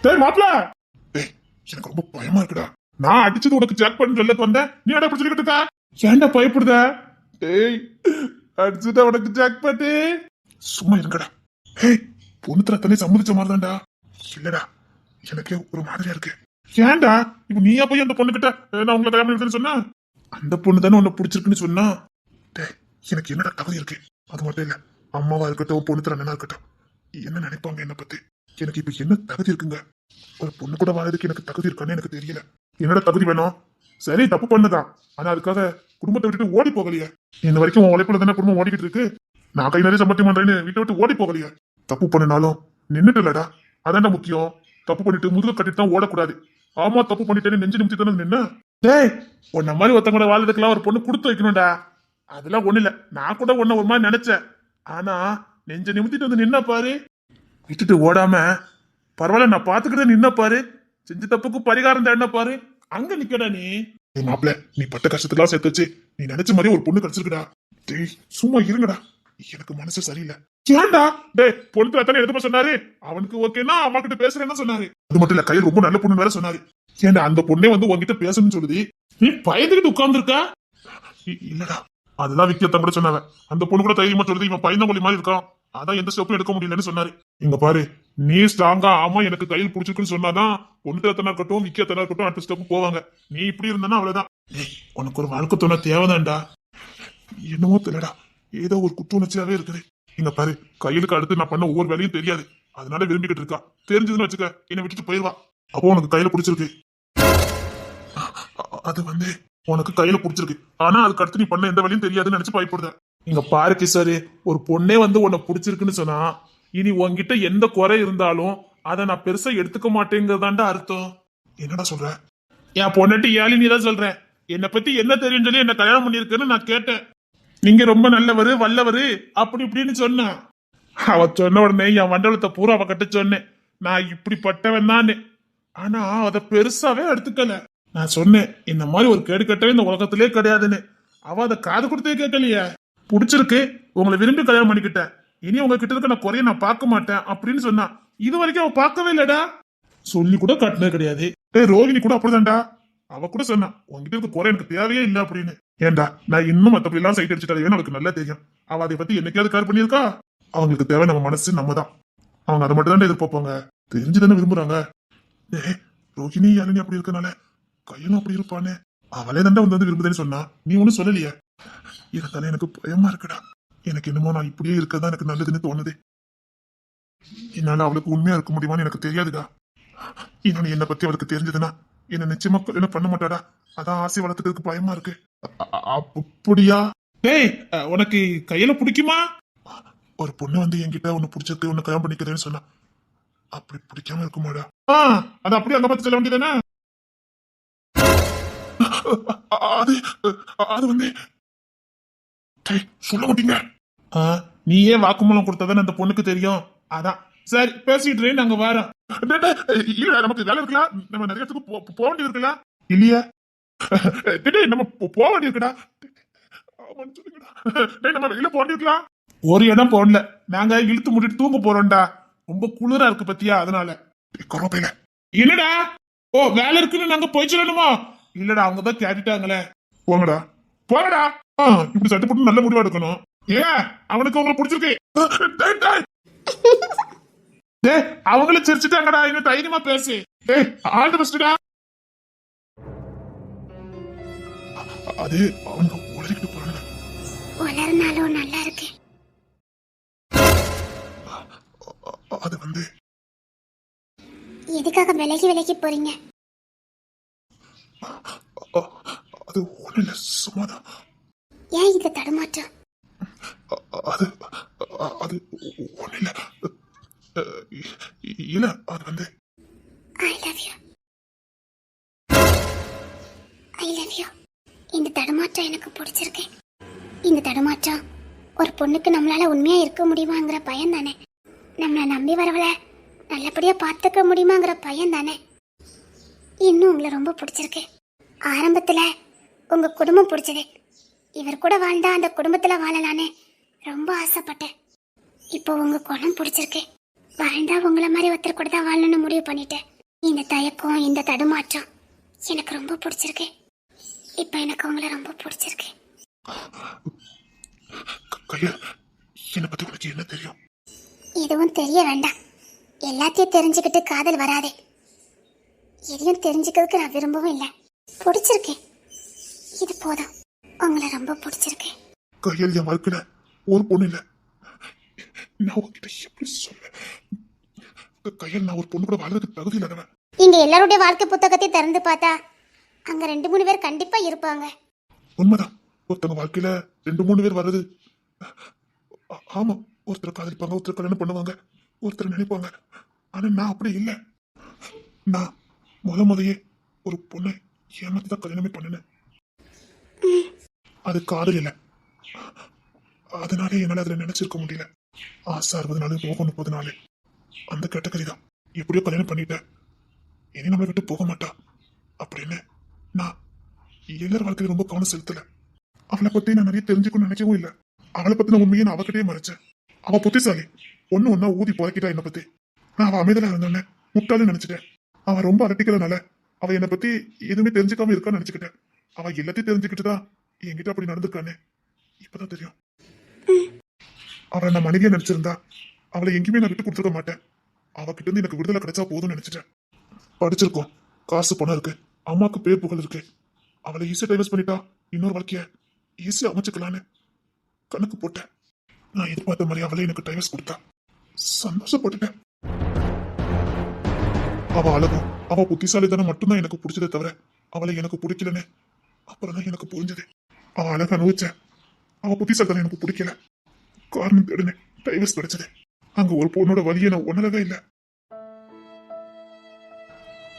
டேய் மாப்ள, டேய் எனக்கு ரொம்ப பயமா இருக்குடா. நான் அடிச்சது உனக்கு ஜாக் பண்ணி சொல்லத் வந்தேன், நீ அட இப்படி சொல்லிக்கிட்டு இருக்கா? ஏன்டா பயப்படுத? டேய் அடிச்சுட்டா உனக்கு ஜாக் பண்ணி. சும்மா இருங்கடா. ஹே, பொண்ணு தரத்தனே சம்மதிச்ச மாதிரி தான்டா. இல்லடா, எனக்கே ஒரு மாதிரியா இருக்கு. ஏன்டா இப்ப நீயா போய் அந்த பொண்ணு கிட்ட நான் உங்களை கல்யாணம் பண்ணிருக்கேன்னு சொன்னா? அந்த பொண்ணு தானே உன்னை பிடிச்சிருக்குன்னு சொன்னா. டேய் எனக்கு என்னடா தகுதி இருக்கு? அது மட்டும் இல்ல, அம்மாவா இருக்கட்டும் பொண்ணு தரனா இருக்கட்டும், என்ன நினைப்பாங்க என்ன பத்தி? எனக்கு இப்ப என்ன தகுதி இருக்குங்க? ஒரு பொண்ணு கூட வாழறதுக்கு எனக்கு தகுதி இருக்கான்னு எனக்கு தெரியல. என்னோட தகுதி வேணும். சரி தப்பு பண்ணுதான், ஆனா அதுக்காக குடும்பத்தை விட்டுட்டு ஓடி போகலையே. இந்த வரைக்கும் உன் உழைப்புல தானே குடும்பம் ஓடிக்கிட்டு இருக்கு. நான் கை நிறைய சம்பாத்தியம் பண்றேன்னு வீட்டை விட்டு ஓடி போகலையே. தப்பு பண்ணினாலும் நின்னுட்டு இல்லடா, அதான்டா முக்கியம். தப்பு பண்ணிட்டு முதுக கட்டிட்டு தான் ஓடக்கூடாது. ஆமா தப்பு பண்ணிட்டேன்னு நெஞ்சு நிமித்தி தானே நின்ன. டேய் உன்ன மாதிரி ஒருத்தவங்கள வாழ்றதுக்கெல்லாம் ஒரு பொண்ணு கொடுத்து வைக்கணும்டா. அதெல்லாம் ஒண்ணு இல்ல, நான் கூட ஒன்ன ஒரு மாதிரி நினைச்சேன். ஆனா நெஞ்ச நிமித்திட்டு வந்து நின்ன பாரு, விட்டுட்டு ஓடாம பரவாயில்ல நான் பாத்துக்கிட்டே நின்ன பாரு, செஞ்ச தப்புக்கு பரிகாரம் தேடின பாரு, அங்க நிக்கடா நீ. மாப்பிள்ள, நீ பட்ட கஷ்டத்துக்கெல்லாம் சேர்த்து வச்சு நீ நினைச்ச மாதிரி ஒரு பொண்ணு கிடைச்சிருக்குடா. டேய் சும்மா இருங்கடா, எனக்கு மனசு சரியில்லை. ஏன்டா? டேய் பொண்ணு தானே எதுமா சொன்னாரு, அவனுக்கு ஓகேன்னா அம்மா கிட்ட பேசுறேன்னு சொன்னாரு. அது மட்டும் இல்ல, கையில் ரொம்ப நல்ல பொண்ணு வேற சொன்னாரு. ஏன்டா அந்த பொண்ணே வந்து உன்கிட்ட பேசணும்னு சொல்லுது, நீ பயந்துகிட்டு உட்கார்ந்து இருக்கா? இல்லடா, அதெல்லாம் விக்கியத்தான் கூட சொன்னாவ. அந்த பொண்ணு கூட தைரியமா சொல்லுது இவன் பயந்தமொழி மாதிரி இருக்கான், அதான் எந்த ஸ்டெப்பும் எடுக்க முடியலன்னு சொன்னாரு. இங்க பாரு, நீ ஸ்ட்ராங்கா ஆமா எனக்கு கையில் பிடிச்சிருக்குன்னு சொன்னாதான் பொண்ணு தரத்தனா இருக்கட்டும் விக்கியத்தனா இருக்கட்டும் அடுத்த ஸ்டெப் போவாங்க. நீ இப்படி இருந்தானா அவ்வளவுதான். உனக்கு ஒரு வாழ்க்கை தோண தேவைதான்டா. என்னமோ தெரியலடா, ஏதோ ஒரு குற்ற உணர்ச்சியாவே இருக்குது. இங்க பாரு, கையிலுக்கு அடுத்து நான் பண்ண ஒவ்வொரு வேலையும் தெரியாது, அதனால விரும்பிக்கிட்டு இருக்கா. தெரிஞ்சதுன்னு வச்சுக்க, என்னை விட்டுட்டு போயிருவா. அப்போ உனக்கு கையில பிடிச்சிருக்கு, அது வந்து உனக்கு கையில பிடிச்சிருக்கு, ஆனா அதுக்கு அடுத்து நீ பண்ண எந்த வேலையும் தெரியாதுன்னு நினைச்சு பயப்படுத. இங்க பாரு கிஷோரு, ஒரு பொண்ணே வந்து உன்னை பிடிச்சிருக்குன்னு சொன்னா இனி உன்கிட்ட எந்த குறை இருந்தாலும் அதை நான் பெருசா எடுத்துக்க மாட்டேங்கிறதாண்டா அர்த்தம். என்னடா சொல்ற? என் பொண்ணாட்டி ஏழி நீ தான் சொல்றேன். என்னை பத்தி என்ன தெரியும் சொல்லி என்ன கல்யாணம் பண்ணிருக்கேன்னு நான் கேட்டேன். நீங்க ரொம்ப நல்லவரு வல்லவரு அப்படி இப்படின்னு சொன்ன. அவ சொன்ன உடனே என் மண்டலத்தை பூரா அவகிட்ட சொன்னேன், நான் இப்படிப்பட்டவன் தானே. ஆனா அத பெருசாவே எடுத்துக்கல. நான் சொன்னேன் இந்த மாதிரி ஒரு கேடு கட்டவே இந்த உலகத்திலே கிடையாதுன்னு. அவ அதை காது கொடுத்தே கேட்கலையே. பிடிச்சிருக்கு, உங்களை விரும்பி கல்யாணம் பண்ணிக்கிட்டேன், இனி உங்ககிட்ட இருக்க நான் குறைய நான் பார்க்க மாட்டேன் அப்படின்னு சொன்னா. இது வரைக்கும் அவ பார்க்கவே இல்லடா, சொல்லி கூட காட்டினது கிடையாது. ரோகிணி கூட அப்படிதான்டா, அவ கூட சொன்னா உங்ககிட்ட இருக்க குறை எனக்கு தேவையே இல்லை அப்படின்னு. ஏன்டா நான் இன்னும் மத்தபடி எல்லாம் சைட் அடிச்சுட்டாலே அவளுக்கு நல்லா தெரியும். அவ அதை பத்தி என்னைக்காவது கேர் பண்ணியிருக்கா? அவங்களுக்கு தேவை நம்ம மனசு நம்ம தான். அவங்க அதை மட்டும் தான் எதிர்பார்ப்பாங்க, தெரிஞ்சுதானே விரும்புறாங்க. ரோஹிணி யாழினி அப்படி இருக்கனால கையிலும் அப்படி இருப்பானே, அவளே தாண்டா வந்து விரும்புதேன்னு சொன்னா, நீ ஒன்னும் சொல்லலையே. இதனால எனக்கு பயமா இருக்குடா. எனக்கு என்னமோ நான் இப்படியே இருக்கதான் எனக்கு நல்லதுன்னு தோணுது. என்னால அவளுக்கு உண்மையா இருக்க முடியுமான்னு எனக்கு தெரியாதுடா. இன்னொன்னு என்னை பத்தி அவளுக்கு தெரிஞ்சதுன்னா என்ன நிச்சயமா கல்யாணம் பண்ண மாட்டாடா. அதான் ஆசை வளர்த்துக்கிறதுக்கு பயமா இருக்கு. அப்படியா? டேய் உனக்கு கையில பிடிக்குமா? ஒரு பொண்ணு வந்து என்கிட்ட உன்னை பிடிச்சிருக்கு உன்னை கல்யாணம் பண்ணிக்கிறேன்னு சொன்னா, அப்படி பிடிக்காம இருக்குமாடா? அது அப்படியே அங்க பார்த்து சொல்ல வேண்டியதானே. அது அது வந்து சொல்ல மாட்டீங்க. நீயே வாக்குமூலம் கொடுத்ததானே அந்த பொண்ணுக்கு தெரியும், அதான். சரி பேசிட்டு நாங்க வரோம். இல்ல நமக்கு வேலை இருக்கலாம், நம்ம நிறைய இடத்துக்கு போக வேண்டியது இருக்கலாம் இல்லையா? நம்ம போக வேண்டியிருக்குடா. நம்ம வெளியில போண்டிருக்கலாம். ஒரு இடம் போடல, நாங்க இழுத்து முடிட்டு தூங்க போறோம்டா. ரொம்ப குளிரா இருக்கு பத்தியா, அதனால. என்னடா? ஓ வேலை இருக்குன்னு நாங்க போய் சொல்லணுமா? இல்லடா அவங்கதான் கேட்டுட்டாங்களே. போங்கடா போங்கடா. இப்படி சட்டு போட்டு நல்ல முடிவா எடுக்கணும். ஏன் அவனுக்கு உங்களை பிடிச்சிருக்கு? அவங்களும் சிரிச்சுட்டாங்கடா, இன்னும் தைரியமா பேசு. ஆல் தி பெஸ்ட்டா. அது அவனுக்கு உளறிக்கிட்டு போறானுங்க. உளறனாலும் நல்லா இருக்கு. அது வந்து எதுக்காக விலகி விலகி போறீங்க? அது ஒண்ணு இல்ல, சும்மாதான். ஏன் இது தடுமாற்றம்? அது அது ஒண்ணு இல்ல. இல்ல அது வந்து I love you. I love you. இந்த தடுமாற்றம் எனக்கு பிடிச்சிருக்கு. இந்த தடுமாற்றம் ஒரு பொண்ணுக்கு நம்மளால உண்மையா இருக்க முடியுமாங்கிற பயம் தானே. நம்மளை நம்பி வரவள நல்லபடியா பார்த்துக்க முடியுமாங்கிற பயம் தானே. இன்னும் உங்களை ரொம்ப பிடிச்சிருக்கு. ஆரம்பத்துல உங்க குடும்பம் பிடிச்சது, இவர் கூட வாழ்ந்தா அந்த குடும்பத்துல வாழலான்னு ரொம்ப ஆசைப்பட்டேன். இப்போ உங்க குணம் பிடிச்சிருக்கு, வாழ்ந்தா உங்களை மாதிரி ஒருத்தர் கூட தான் வாழணும்னு முடிவு பண்ணிட்டேன். இந்த தயக்கம் இந்த தடுமாற்றம் எனக்கு ரொம்ப பிடிச்சிருக்கு. இப்ப எனக்கு உங்களை ரொம்ப பிடிச்சிருக்கு. கையல், என்னை பத்தி உனக்கு என்ன தெரியும்? எதுவும் தெரிய வேண்டாம். எல்லாத்தையும் தெரிஞ்சுக்கிட்டு காதல் வராதே. எதையும் தெரிஞ்சுக்கிறதுக்கு நான் விரும்பவும் இல்லை. பிடிச்சிருக்கேன், இது போதும். உங்களை ரொம்ப பிடிச்சிருக்கேன். கையல், என் வாழ்க்கையில ஒரு பொண்ணு இல்ல. நான் உன்கிட்ட எப்படி சொல்ல? கையல், நான் ஒரு பொண்ணு கூட வாழ்றதுக்கு தகுதி இல்லாதவன். இங்க எல்லாருடைய வாழ்க்கை புத்தகத்தை திறந்து பார்த்தா அங்க 2-3 பேர் கண்டிப்பா இருப்பாங்க. உண்மைதான், ஒருத்தவங்க வாழ்க்கையில 2-3 பேர் வர்றது ஆமா. ஒருத்தர் காதலிப்பாங்க, ஒருத்தர் கல்யாணம் பண்ணுவாங்க, ஒருத்தர் நினைப்பாங்க. ஆனா நான் அப்படி இல்லை. நான் முதையே ஒரு பொண்ணை ஏமாத்தி தான் கல்யாணமே பண்ணினேன். அது காதல் இல்லை. அதனாலே என்னால அதுல நினைச்சிருக்க முடியல. ஆசை 60 நாள், போக 30 நாள், அந்த கேட்டகரி தான். எப்படியோ கல்யாணம் பண்ணிட்டேன், இனி நம்மளை விட்டு போக மாட்டா அப்படின்னு நான் எல்லார் வாழ்க்கையில ரொம்ப கவனம் செலுத்தல. அவளை பத்தி நான் நிறைய தெரிஞ்சுக்கணும்னு நினைக்கவும் இல்லை. அவளை பத்தி நான் உண்மையை நான் அவகிட்டே மறைச்சேன். அவ புத்திசாலி, ஒன்னா ஊதி புறக்கிட்டா என்னை பத்தி. நான் அவ அமைதலா இருந்தோன்னே முட்டாளு நினைச்சிட்டேன். அவன் ரொம்ப அரட்டிக்கிறதுனால அவ என்னை பத்தி எதுவுமே தெரிஞ்சுக்காம இருக்கான்னு நினைச்சுக்கிட்டேன். அவ எல்லாத்தையும் தெரிஞ்சுக்கிட்டுதான் என்கிட்ட அப்படி நடந்துக்கானே இப்பதான் தெரியும். அவளை நான் மனைவியா நினைச்சிருந்தா அவளை எங்கேயுமே நான் விட்டு கொடுத்துருக்க மாட்டேன். அவகிட்ட இருந்து எனக்கு விடுதலை கிடைச்சா போதும்னு நினைச்சிட்டேன். படிச்சிருக்கோம், காசு பணம் இருக்கு, அம்மாவுக்கு பேர் புகழ் இருக்கு. அவளை ஈஸியா டைவர்ஸ் பண்ணிட்டா இன்னொரு வாழ்க்கைய ஈஸியா அமைச்சுக்கலான்னு கணக்கு போட்டேன். நான் எதிர்பார்த்த மாதிரி அவளே எனக்கு டைவர்ஸ் கொடுத்தா. சந்தோஷப்பட்டுட்டேன். அவ அழகும் அவ புத்திசாலித்தனம் மட்டும்தான் எனக்கு பிடிச்சதே தவிர அவளை எனக்கு பிடிக்கலன்னு அப்புறம் தான் எனக்கு புரிஞ்சது. அவ அழகா அனுபவிச்சேன், அவ புத்திசாலித்தனம் எனக்கு பிடிக்கல. காரணம் தேடுனேன், டைவர்ஸ் கிடைச்சது. அங்க ஒரு பொண்ணோட வழியை நான் உணரவே இல்லை.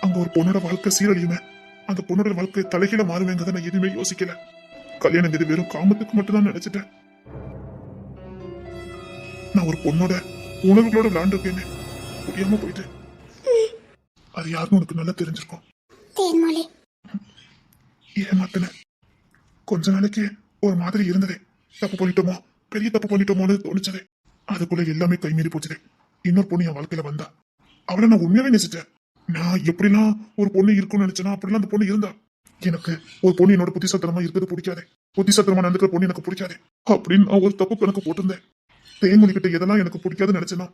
அங்க ஒரு பொண்ணோட வாழ்க்கை சீரழியுமே, அந்த பொண்ணோட வாழ்க்கை தலைகீழ மாறுவேங்கிறத நான் எதுவுமே யோசிக்கல. கல்யாணம் இது வெறும் காமத்துக்கு மட்டும்தான் நினைச்சிட்டேன். நான் ஒரு பொண்ணோட உணர்வுகளோட விளையாண்டுருக்கேன்னு புரியாம போயிட்டு அது யாருன்னு உனக்கு நல்லா தெரிஞ்சிருக்கும். தேன்மொழி, ஏமாத்தின கொஞ்ச நாளைக்கு ஒரு மாதிரி இருந்ததே. தப்பு பண்ணிட்டோமோ, பெரிய தப்பு பண்ணிட்டோமோன்னு தோணிச்சதே. அதுக்குள்ள எல்லாமே கைமீறி போச்சுதே. இன்னொரு பொண்ணு என் வாழ்க்கையில வந்தா. அவளை நான் உண்மையாவே நேசிச்சேன். நான் எப்படிலாம் ஒரு பொண்ணு இருக்குன்னு நினைச்சேன்னா அப்படிலாம் அந்த பொண்ணு இருந்தா. எனக்கு ஒரு பொண்ணு என்னோட புத்திசாலித்தனமா இருக்கிறது பிடிக்காது, புத்திசாலித்தனமா நடந்துக்கிற பொண்ணு எனக்கு பிடிக்காது அப்படின்னு நான் ஒரு தப்பு கணக்கு போட்டிருந்தேன். தேன்மொழி கிட்ட எதெல்லாம் எனக்கு பிடிக்காதுன்னு நினைச்சேன்னா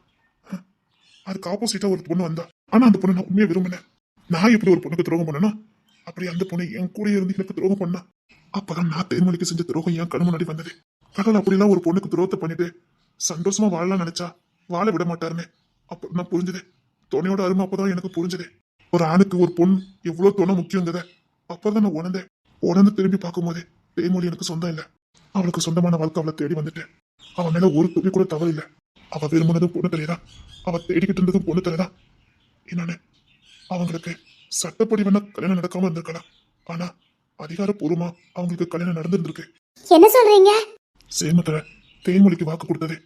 அதுக்கு ஆப்போசிட்டா ஒரு பொண்ணு வந்தா. ஆனா அந்த பொண்ணு நான் உண்மையா விரும்பினேன். நான் எப்படி ஒரு பொண்ணுக்கு துரோகம் பண்ணனா அப்படி அந்த பொண்ணு என் கூட இருந்து எனக்கு துரோகம் பண்ணா. அப்பதான் நான் தேன்மொழிக்கு செஞ்ச துரோகம் என் கண்ணு முன்னாடி வந்தது. கடவுள் அப்படிலாம் ஒரு பொண்ணுக்கு துரோகத்தை பண்ணிட்டு சந்தோஷமா வாழலாம் நினைச்சா வாழ விட மாட்டாருன்னு அப்ப நான் புரிஞ்சுது. துணையோட அருமை அப்பதான் எனக்கு புரிஞ்சது. ஒரு ஆணுக்கு ஒரு பொண்ணு எவ்வளவு துணை முக்கியங்கிறத அப்பதான் நான் உணர்ந்தேன். உணர்ந்து திரும்பி பார்க்கும்போது தேன்மொழி எனக்கு சொந்தம் இல்லை. அவளுக்கு சொந்தமான வாழ்க்கை அவளை தேடி வந்துட்டேன். அவன் மேல ஒரு துணி கூட தவறு இல்லை. அவ விரும்பினதும் பொண்ணு தலையதான், அவ தேடிக்கிட்டு இருந்ததும் பொண்ணு தலைதான். என்னன்னு அவங்களுக்கு சட்டப்படி வேணா கல்யாணம் நடக்காம இருந்திருக்கலாம், ஆனா அதிகாரப்பூர்வமா அவங்களுக்கு கல்யாணம் நடந்திருந்திருக்கு. என்ன சொல்றீங்க? சேமத்துல தேன்மொழிக்கு வாக்கு கொடுத்தது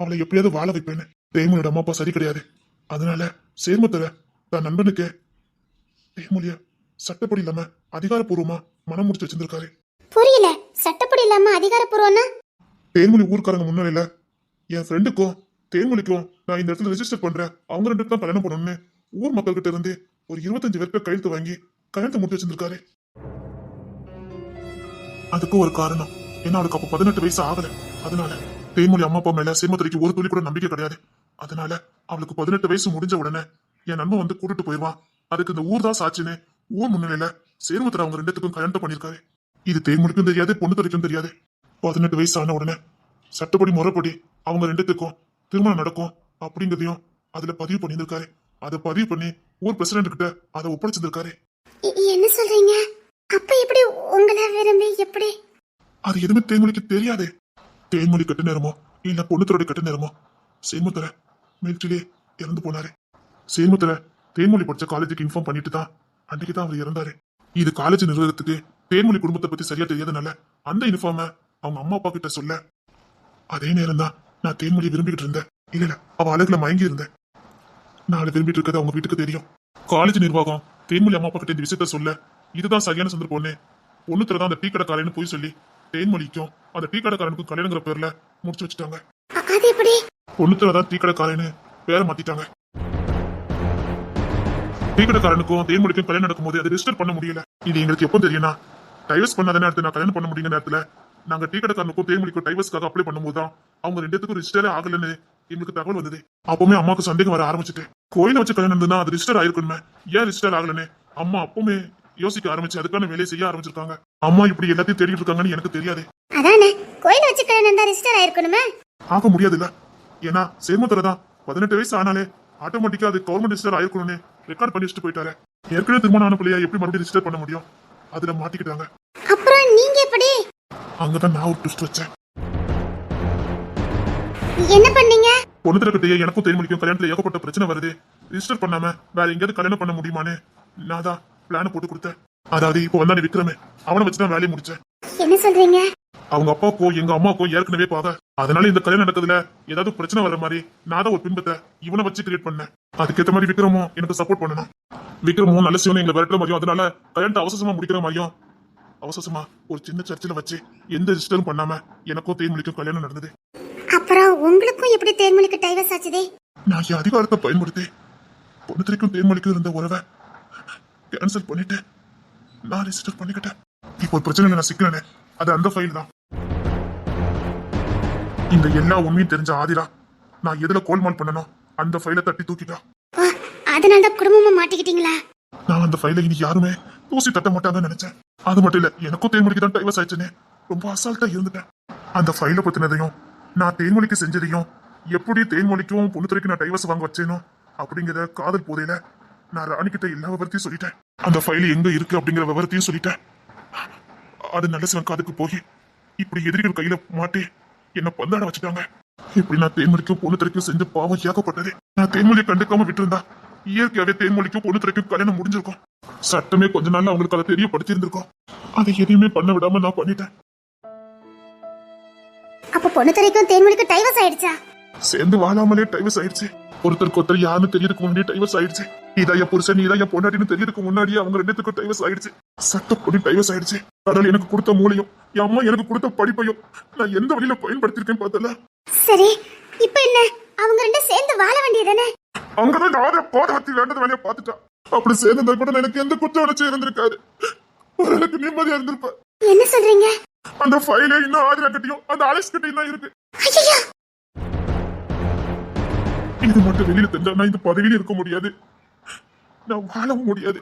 அவளை எப்படியாவது வாழ வைப்பேன்னு. தேன்மொழியோட அம்மா அப்பா சரி கிடையாது, அதனால சேர்மத்துல தன் நண்பனுக்கு தேன்மொழிய சட்டப்படி இல்லாம அதிகாரப்பூர்வமா மனம் முடிச்சு வச்சிருந்திருக்காரு. புரியல, சட்டப்படி இல்லாம அதிகாரப்பூர்வம்னா? தேன்மொழி ஊர்க்காரங்க முன்னாடியில என் ஃப்ரெண்டுக்கும் தேன்மொழிக்கும் நான் இந்த இடத்துல ரெஜிஸ்டர் பண்றேன், அவங்க 2 பேரும் தான் கல்யாணம் பண்ணணும்னு ஊர் மக்கள் கிட்ட இருந்து ஒரு 25 பேர் கையெழுத்து வாங்கி கல்யாணத்தை முடிச்சு வச்சிருந்திருக்காரு. அதுக்கு ஒரு காரணம், ஏன்னா அவளுக்கு அப்ப 18 வயசு ஆகல. அதனால தேன்மொழி அம்மா அப்பா மேல சேமத்துறைக்கு ஒரு துளி கூட நம்பிக்கை கிடையாது. அதனால அவளுக்கு 18 வயசு முடிஞ்ச உடனே என் நண்பன் வந்து கூட்டிட்டு போயிடுவான். அதுக்கு இந்த ஊர் தான் சாட்சின்னு ஊர் முன்னிலையில சேர்மத்துல அவங்க 2 பேத்துக்கும் கல்யாணத்தை பண்ணிருக்காரு. இது தேன்மொழிக்கும் தெரியாது, பொண்ணு துறைக்கும் தெரியாது. 18 வயசு ஆன உடனே சட்டப்படி முறைப்படி அவங்க 2 பேத்துக்கும் திருமணம் நடக்கும் அப்படிங்கிறதையும் அதுல பதிவு பண்ணியிருக்காரு. அதை பதிவு பண்ணி ஊர் பிரசிடண்ட் கிட்ட அதை ஒப்படைச்சிருக்காரு. என்ன சொல்றீங்க? அப்ப எப்படி உங்களை விரும்பி எப்படி? அது எதுவுமே தேன்மொழிக்கு தெரியாது. தேன்மொழி கட்ட நேரமோ இல்ல பொண்ணுத்தரோட கட்ட நேரமோ சேமத்துல மிலிட்டரியிலே இறந்து போனாரு. சேமத்துல தேன்மொழி படிச்ச காலேஜுக்கு இன்ஃபார்ம் பண்ணிட்டு தான் அன்றைக்கு தான் அவர் இறந்தாரு. இது காலேஜ் நிர்வாகத்துக்கு தேன்மொழி குடும்பத்தை பத்தி சரியா தெரியாதனால அந்த இன்ஃபார்ம அவங்க அம்மா அப்பா கிட்ட சொல்ல, அதே நேரம் தான் நான் தேன்மொழியை விரும்பிக்கிட்டு இருந்தேன். இல்ல அவ அழகுல மயங்கி இருந்தேன். நான் அவளை விரும்பிட்டு இருக்கிறது அவங்க வீட்டுக்கு தெரியும். காலேஜ் நிர்வாகம் தேன்மொழி அம்மா அப்பா கிட்ட இந்த விஷயத்த சொல்ல, இதுதான் சரியான சந்தர்ப்பம் பொண்ணு பொண்ணுத்துறதான் அந்த டீ கடைக்காரன்னு போய் சொல்லி தேன்மொழிக்கும் அந்த டீ கடைக்காரனுக்கும் கல்யாணங்கிற பேர்ல முடிச்சு வச்சுட்டாங்க. அது எப்படி? பொண்ணுத்துறதான் டீ கடைக்காரன்னு பேரை மாத்திட்டாங்க. டீ கடைக்காரனுக்கும் தேன்மொழிக்கும் கல்யாணம் நடக்கும்போது அதை ரிஜிஸ்டர் பண்ண முடியல. இது எங்களுக்கு எப்போ தெரியும்னா டைவர்ஸ் பண்ணாத நேரத்துல நான் கல்யாணம் பண்ண முடியுங்க நேரத்துல நாங்க டீ கடைக்காரனுக்கும் தேன்மொழிக்கும் டைவர்ஸ்க்காக அப்ளை பண்ணும்போது தான் அவங்க ரெண்டுத்துக்கும் ரிஜிஸ்டரே ஆகலன்னு எங்களுக்கு தகவல் வந்தது. அப்பவுமே அம்மாவுக்கு சந்தேகம் வர ஆரம்பிச்சுட்டு கோயில வச்சு கல்யாணம் இருந்ததுன்னா அது ரிஜிஸ்டர் ஆயிருக்கணுமே, ஏன் ரிஜிஸ்டர் ஆகலன்னு அம்மா அப்பவுமே யோசிக்க ஆரம்பிச்சு அதுக்கான வேலையை செய்ய ஆரம்பிச்சிருக்காங்க. அம்மா இப்படி எல்லாத்தையும் தேடிட்டு இருக்காங்கன்னு எனக்கு தெரியாது. அதானே கோயில வச்சு கல்யாணம் தான் ரிஜிஸ்டர் ஆயிருக்கணுமே. ஆக முடியாதுல்ல, ஏன்னா சேர்மத்துறை தான் 18 வயசு ஆனாலே ஆட்டோமேட்டிக்கா அது கவர்மெண்ட் ரிஜிஸ்டர் ஆயிருக்கணும்னு ரெக்கார்ட் பண்ணி வச்சுட்டு போயிட்டாரு. ஏற்கனவே திருமணம் ஆன பிள்ளையா எப்படி மறுபடியும் ரிஜிஸ்டர் பண்ண முடியும்? அதுல மாட்டிக்கிட்டாங்க. அப்புறம் நீங்க எப்படி? அங்கதான் நான் ஒரு ட்விஸ்ட் வச்சேன். என்ன பண்ணீங்க? பொண்ணு தரக்கிட்டே எனக்கும் தேன்மொழிக்கும் கல்யாணத்துல ஏகப்பட்ட பிரச்சனை வருது, ரிஜிஸ்டர் பண்ணாம வேற எங்கேயாவது கல்யாணம் பண்ண முடியுமான்னு நான் தான் பிளான் போட்டு கொடுத்தேன். அதாவது இப்போ வந்தானே விக்ரமே, அவனை வச்சுதான் வேலையை முடிச்சேன். என்ன சொல்றீங்க? அவங்க அப்பாவுக்கோ எங்க அம்மாவுக்கோ ஏற்கனவே பாக, அதனால இந்த கல்யாணம் நடக்கிறதுல ஏதாவது பிரச்சனை வர்ற மாதிரி நான் தான் ஒரு பின்பத்தை இவனை வச்சு கிரியேட் பண்ணேன். அதுக்கேற்ற மாதிரி விக்ரமும் எனக்கு சப்போர்ட் பண்ணணும். விக்ரமும் நல்ல சிவனும் எங்களை விரட்டுற மாதிரியும் அதனால கல்யாணத்தை அவசரமா முடிக்கிற மாதிரியும் அவசரமா ஒரு சின்ன சர்ச்சில் வச்சு எந்த ரிஜிஸ்டரும் பண்ணாம எனக்கும் தேன்மொழிக்கும் கல்யாணம் நடந்தது. அப்புறம் உங்களுக்கும் எப்படி தேன்மொழிக்கு டைவர்ஸ் ஆச்சுதே? நான் என் அதிகாரத்தை பயன்படுத்தி பொண்ணுத்திரைக்கும் தேன்மொழிக்கும் இருந்த உறவை கேன்சல் பண்ணிட்டு நான் ரிஜிஸ்டர் பண்ணிக்கிட்டேன். இப்போ ஒரு பிரச்சனை நான் சிக்கலனே, அது அந்த ஃபைல் தான். இந்த எல்லா உண்மையும் தெரிஞ்ச ஆதிரா நான் எதுல கோல்மால் பண்ணனோ அந்த ஃபைலை தட்டி தூக்கிட்டா. அதனால குடும்பமா மாட்டிக்கிட்டீங்களா? நான் அந்த ஃபைலை இனி யாருமே தூசி தட்ட மாட்டாங்கன்னு நினைச்சேன். அது மட்டும் இல்ல, எனக்கும் தேன்மொழிக்கு தான் டைவர்ஸ் ஆயிடுச்சுன்னு ரொம்ப அசால்ட்டா இருந்துட்டேன். அந்த ஃபைலை பத்தினதையும் நான் தேன்மொழிக்கு செஞ்சதையும் எப்படி தேன்மொழிக்கும் பொண்ணுத்துறைக்கு நான் டைவர்ஸ் வாங்க வச்சேனோ அப்படிங்கிற காதல் போதையில நான் ராணிக்கிட்ட எல்லா விவரத்தையும் சொல்லிட்டேன். அந்த ஃபைல் எங்க இருக்கு அப்படிங்கிற விவரத்தையும் சொல்லிட்டேன். அது நல்ல சிவன் காதுக்கு போய் இப்படி எதிரிகள் கையில மாட்டி என்ன பந்தாட வச்சுட்டாங்க. இப்படி நான் தேன்மொழிக்கும் பொண்ணுத்துறைக்கும் செஞ்ச பாவம் ஏகப்பட்டது. நான் தேன்மொழியை கண்டுக்காம விட்டுருந்தா இயற்கையாவே தேன்மொழிக்கும் பொண்ணுத்துறைக்கும் கல்யாணம் முடிஞ்சிருக்கும். சட்டமே கொஞ்ச நாள் அவங்களுக்கு அதை தெரியப்படுத்தி இருந்திருக்கும். அதை எதையுமே பண்ண விடாம நான் பண்ணிட்டேன். அப்ப பொண்ணுத்துறைக்கும் தேன்மொழிக்கும் டைவர்ஸ் ஆயிடுச்சா? சேர்ந்து வாழாமலே டைவர்ஸ் ஆயிடுச்சு. ஒருத்தருக்கு ஒருத்தர் யாருன்னு தெரியறதுக்கு முன்னாடி டைவர்ஸ் ஆயிடுச்சு. இதாய புருஷன் இதாய பொண்டாட்டின்னு தெரியறதுக்கு முன்னாடியே அவங்க ரெண்டுத்துக்கும் டைவர்ஸ் ஆயிடுச்சு. சட்டப்படி டைவர்ஸ் ஆயிடுச்சு. கடவுள் எனக்கு கொடுத்த மூளையும் என் அம்மா எனக்கு கொடுத்த படிப்பையும் நான் எந்த வழியில பயன்படுத்திருக்கேன் பார்த்தல. சரி, இப்ப என்ன? அவங்க ரெண்டும் சேர்ந்து வாழ வேண்டியதானே? அங்கதான் ஆதிரா கோடவத்தி வேண்டது வேலையை பார்த்துட்டா. அப்படி சேர்ந்தா கூட எனக்கு எந்த குற்ற உணர்ச்சி இருந்திருக்காது. எனக்கு நிம்மதியா இருந்திருப்பேன். என்ன சொல்றீங்க? அந்த ஃபைலே இன்னும் ஆதிரா கிட்டையும் அந்த அலெக்ஸ் கிட்டையும் தான் இருக்கு. ஐயோ, இது மட்டும் வெளியில தெரிஞ்சா நான் இந்த பதவியில இருக்க முடியாது, நான் வாழவும் முடியாது.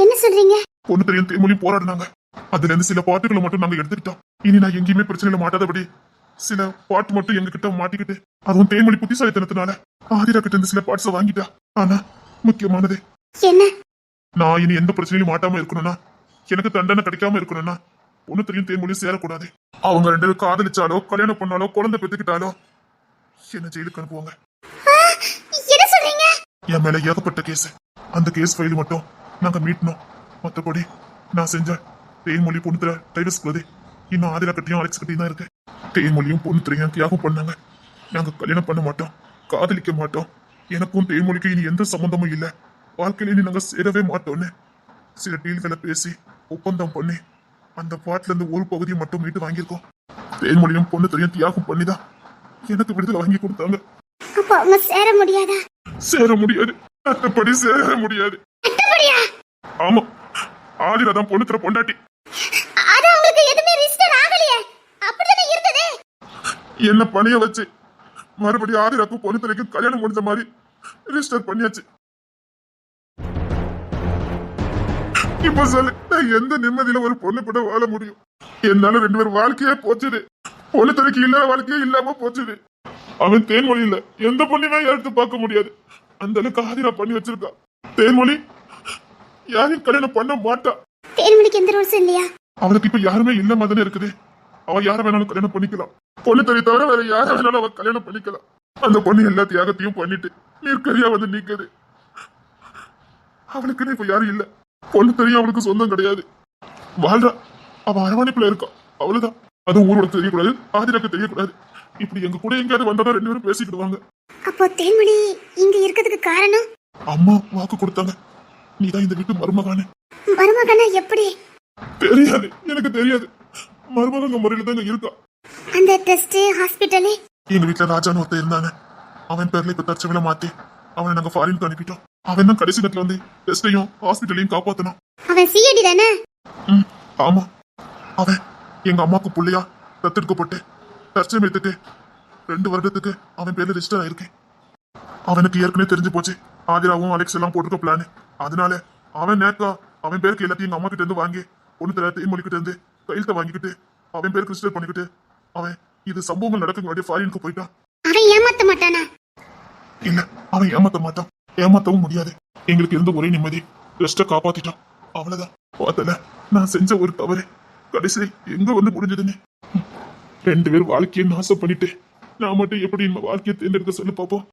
என்ன சொல்றீங்க? பொண்ணு தெரியும் தேன்மொழியும் போராடினாங்க. அதுல இருந்து சில பாட்டுகளை மட்டும் நாங்க எடுத்துக்கிட்டோம். இனி நான் எங்கேயுமே பிரச்சனையில மாட்டாதபடி சில பாட்டு மட்டும் எங்க கிட்ட மாட்டிக்கிட்டு, அதுவும் தேன்மொழி புத்திசாலித்தனத்தினால ஆதிரா கிட்ட இருந்து சில பாட்ஸை வாங்கிட்டா. ஆனா முக்கியமானது என்ன? நான் இனி எந்த பிரச்சனையும் மாட்டாம இருக்கணும்னா, எனக்கு தண்டனை கிடைக்காம இருக்கணும்னா பொண்ணு தெரியும் தேன்மொழியும் சேரக்கூடாது. அவங்க ரெண்டு பேரும் காதலிச்சாலோ கல்யாணம் பண்ணாலோ குழந்தை பெற்றுக்கிட்டாலோ என்ன ஜெயிலுக்கு அனுப்புவாங்க. என்ன சொல்றீங்க? என் மேல ஏகப்பட்ட கேஸ். அந்த கேஸ் ஃபைல் மட்டும் நாங்க மீட்டணும். மற்றபடி நான் செஞ்ச தேன்மொழி பொண்ணு டைவர்ஸ்க்கு இன்னும் ஆதிரா கட்டியும் அலெக்ஸ் கட்டியும் தான் இருக்கு. தேன்மொழியும் பொண்ணு திரையும் தியாகம் பண்ணாங்க. நாங்க கல்யாணம் பண்ண மாட்டோம், காதலிக்க மாட்டோம். எனக்கும் தேன்மொழிக்கும் இனி எந்த சம்பந்தமும் இல்லை. வாழ்க்கையில இனி நாங்க சேரவே மாட்டோம்னு சில டீல்களை பேசி ஒப்பந்தம் பண்ணி அந்த பாட்டுல இருந்து ஒரு பகுதியை மட்டும் மீட்டு வாங்கியிருக்கோம். தேன்மொழியும் பொண்ணு திரையும் தியாகம் பண்ணிதான் எனக்கு விடுதலை வாங்கி கொடுத்தாங்க. அப்ப அவங்க சேர முடியாதா? சேர முடியாது, சட்டப்படி சேர முடியாது. ஆமா, ஆதிரா தான் பொண்ணு தர பொண்டாட்டி. அது உங்களுக்கு எதுமே ரிஜிஸ்டர் ஆகலையே, அப்படியே இருந்ததே. என்ன பணிய வச்சு மறுபடியும் ஆதிராக்கும் பொண்ணு தரைக்கும் கல்யாணம் முடிஞ்ச மாதிரி ரிஜிஸ்டர் பண்ணியாச்சு. இப்ப சொல்லு, நான் எந்த நிம்மதியில ஒரு பொண்ணு கூட வாழ முடியும்? என்னால ரெண்டு பேரும் வாழ்க்கையே போச்சுது. பொண்ணு தரைக்கு இல்லாத வாழ்க்கையே இல்லாம போச்சுது. அவன் தேன்மொழி இல்ல எந்த பொண்ணுமே எடுத்து பார்க்க முடியாது. அந்த அளவுக்கு ஆதிரா பண்ணி வச்சிருக்கா. தேன்மொழி யாரையும் கல்யாணம் பண்ண மாட்டா. தேன்மொழிக்கு எந்த ரூல்ஸ் இல்லையா? அவளுக்கு இப்ப யாருமே இல்ல மாதிரி இருக்குது. அவ யார வேணாலும் கல்யாணம் பண்ணிக்கலாம். பொண்ணு தரை தவிர வேற யார வேணாலும் அவ கல்யாணம் பண்ணிக்கலாம். அந்த பொண்ணு எல்லா தியாகத்தையும் பண்ணிட்டு நீர்க்கரியா வந்து நிக்குது. அவளுக்குன்னு இப்ப யாரும் இல்ல. பொண்ணு தெரியும், அவளுக்கு சொந்தம் கிடையாது. வாழ்றா, அவ அரவணைப்புல இருக்கா, அவ்வளவுதான். அதுவும் ஊரோட தெரியக்கூடாது, ஆதிராக்கு தெரியக்கூடாது. இப்படி எங்க கூட எங்கேயாவது வந்தாதான் ரெண்டு பேரும் பேசிக்கிடுவாங்க. அப்போ தேன்மொழி இங்க இருக்கிறதுக்கு காரணம்? அம்மா வாக்கு கொடுத்தாங்க, நீதான் இந்த வீட்டு மருமகானு. மருமகனா எப்படி? தெரியாது, எனக்கு தெரியாது. மருமகங்க முறையில தான் இங்க இருக்கா. அந்த டெஸ்ட் ஹாஸ்பிட்டலே எங்க வீட்டுல ராஜான்னு ஒருத்தர் இருந்தானே, அவன் பேர்ல இப்ப தற்செயலா மாத்தி அவனை நாங்க ஃபாரினுக்கு அனுப்பிட்டோம். அவன் தான் கடைசி நேரத்துல வந்து டெஸ்டையும் ஹாஸ்பிட்டலையும் காப்பாத்தினான். அவன் சிஐடி தானே? ம், ஆமா. அவன் எங்க அம்மாக்கு புள்ளையா தத்தெடுக்கப்பட்டு தற்சமயத்துக்கு 2 வருடத்துக்கு அவன் பேர்ல ரெஜிஸ்டர் ஆயிருக்கேன். அவனுக்கு ஏற்கனவே தெரிஞ்சு போச்சு ஆதிராவும் அலெக்ஸ் எல்லாம் போட்டிருக்க பிளான். அதனால அவன் நேக்கா அவன் பேருக்கு எல்லாத்தையும் எங்க அம்மா கிட்ட இருந்து வாங்கி பொண்ணு தர தேன்மொழிக்கிட்ட இருந்து கையெழுத்த வாங்கிக்கிட்டு அவன் பேருக்கு ரிஜிஸ்டர் பண்ணிக்கிட்டு அவன் இது சம்பவங்கள் நடக்க வேண்டிய ஃபாரினுக்கு போயிட்டான். அவன் ஏமாத்த மாட்டானா? இல்ல, அவன் ஏமாத்த மாட்டான், ஏமாத்தவும் முடியாது. எங்களுக்கு இருந்த ஒரே நிம்மதி ரெஸ்ட காப்பாத்திட்டான், அவ்வளவுதான். பார்த்தல நான் செஞ்ச ஒரு தவறு கடைசி எங்க வந்து முடிஞ்சதுன்னு. 2 பேர் வாழ்க்கையை நாசம் பண்ணிட்டு நான் மட்டும் எப்படி நம்ம வாழ்க்கையை தேர்ந்தெடுக்க சொல்லு பாப்போம்.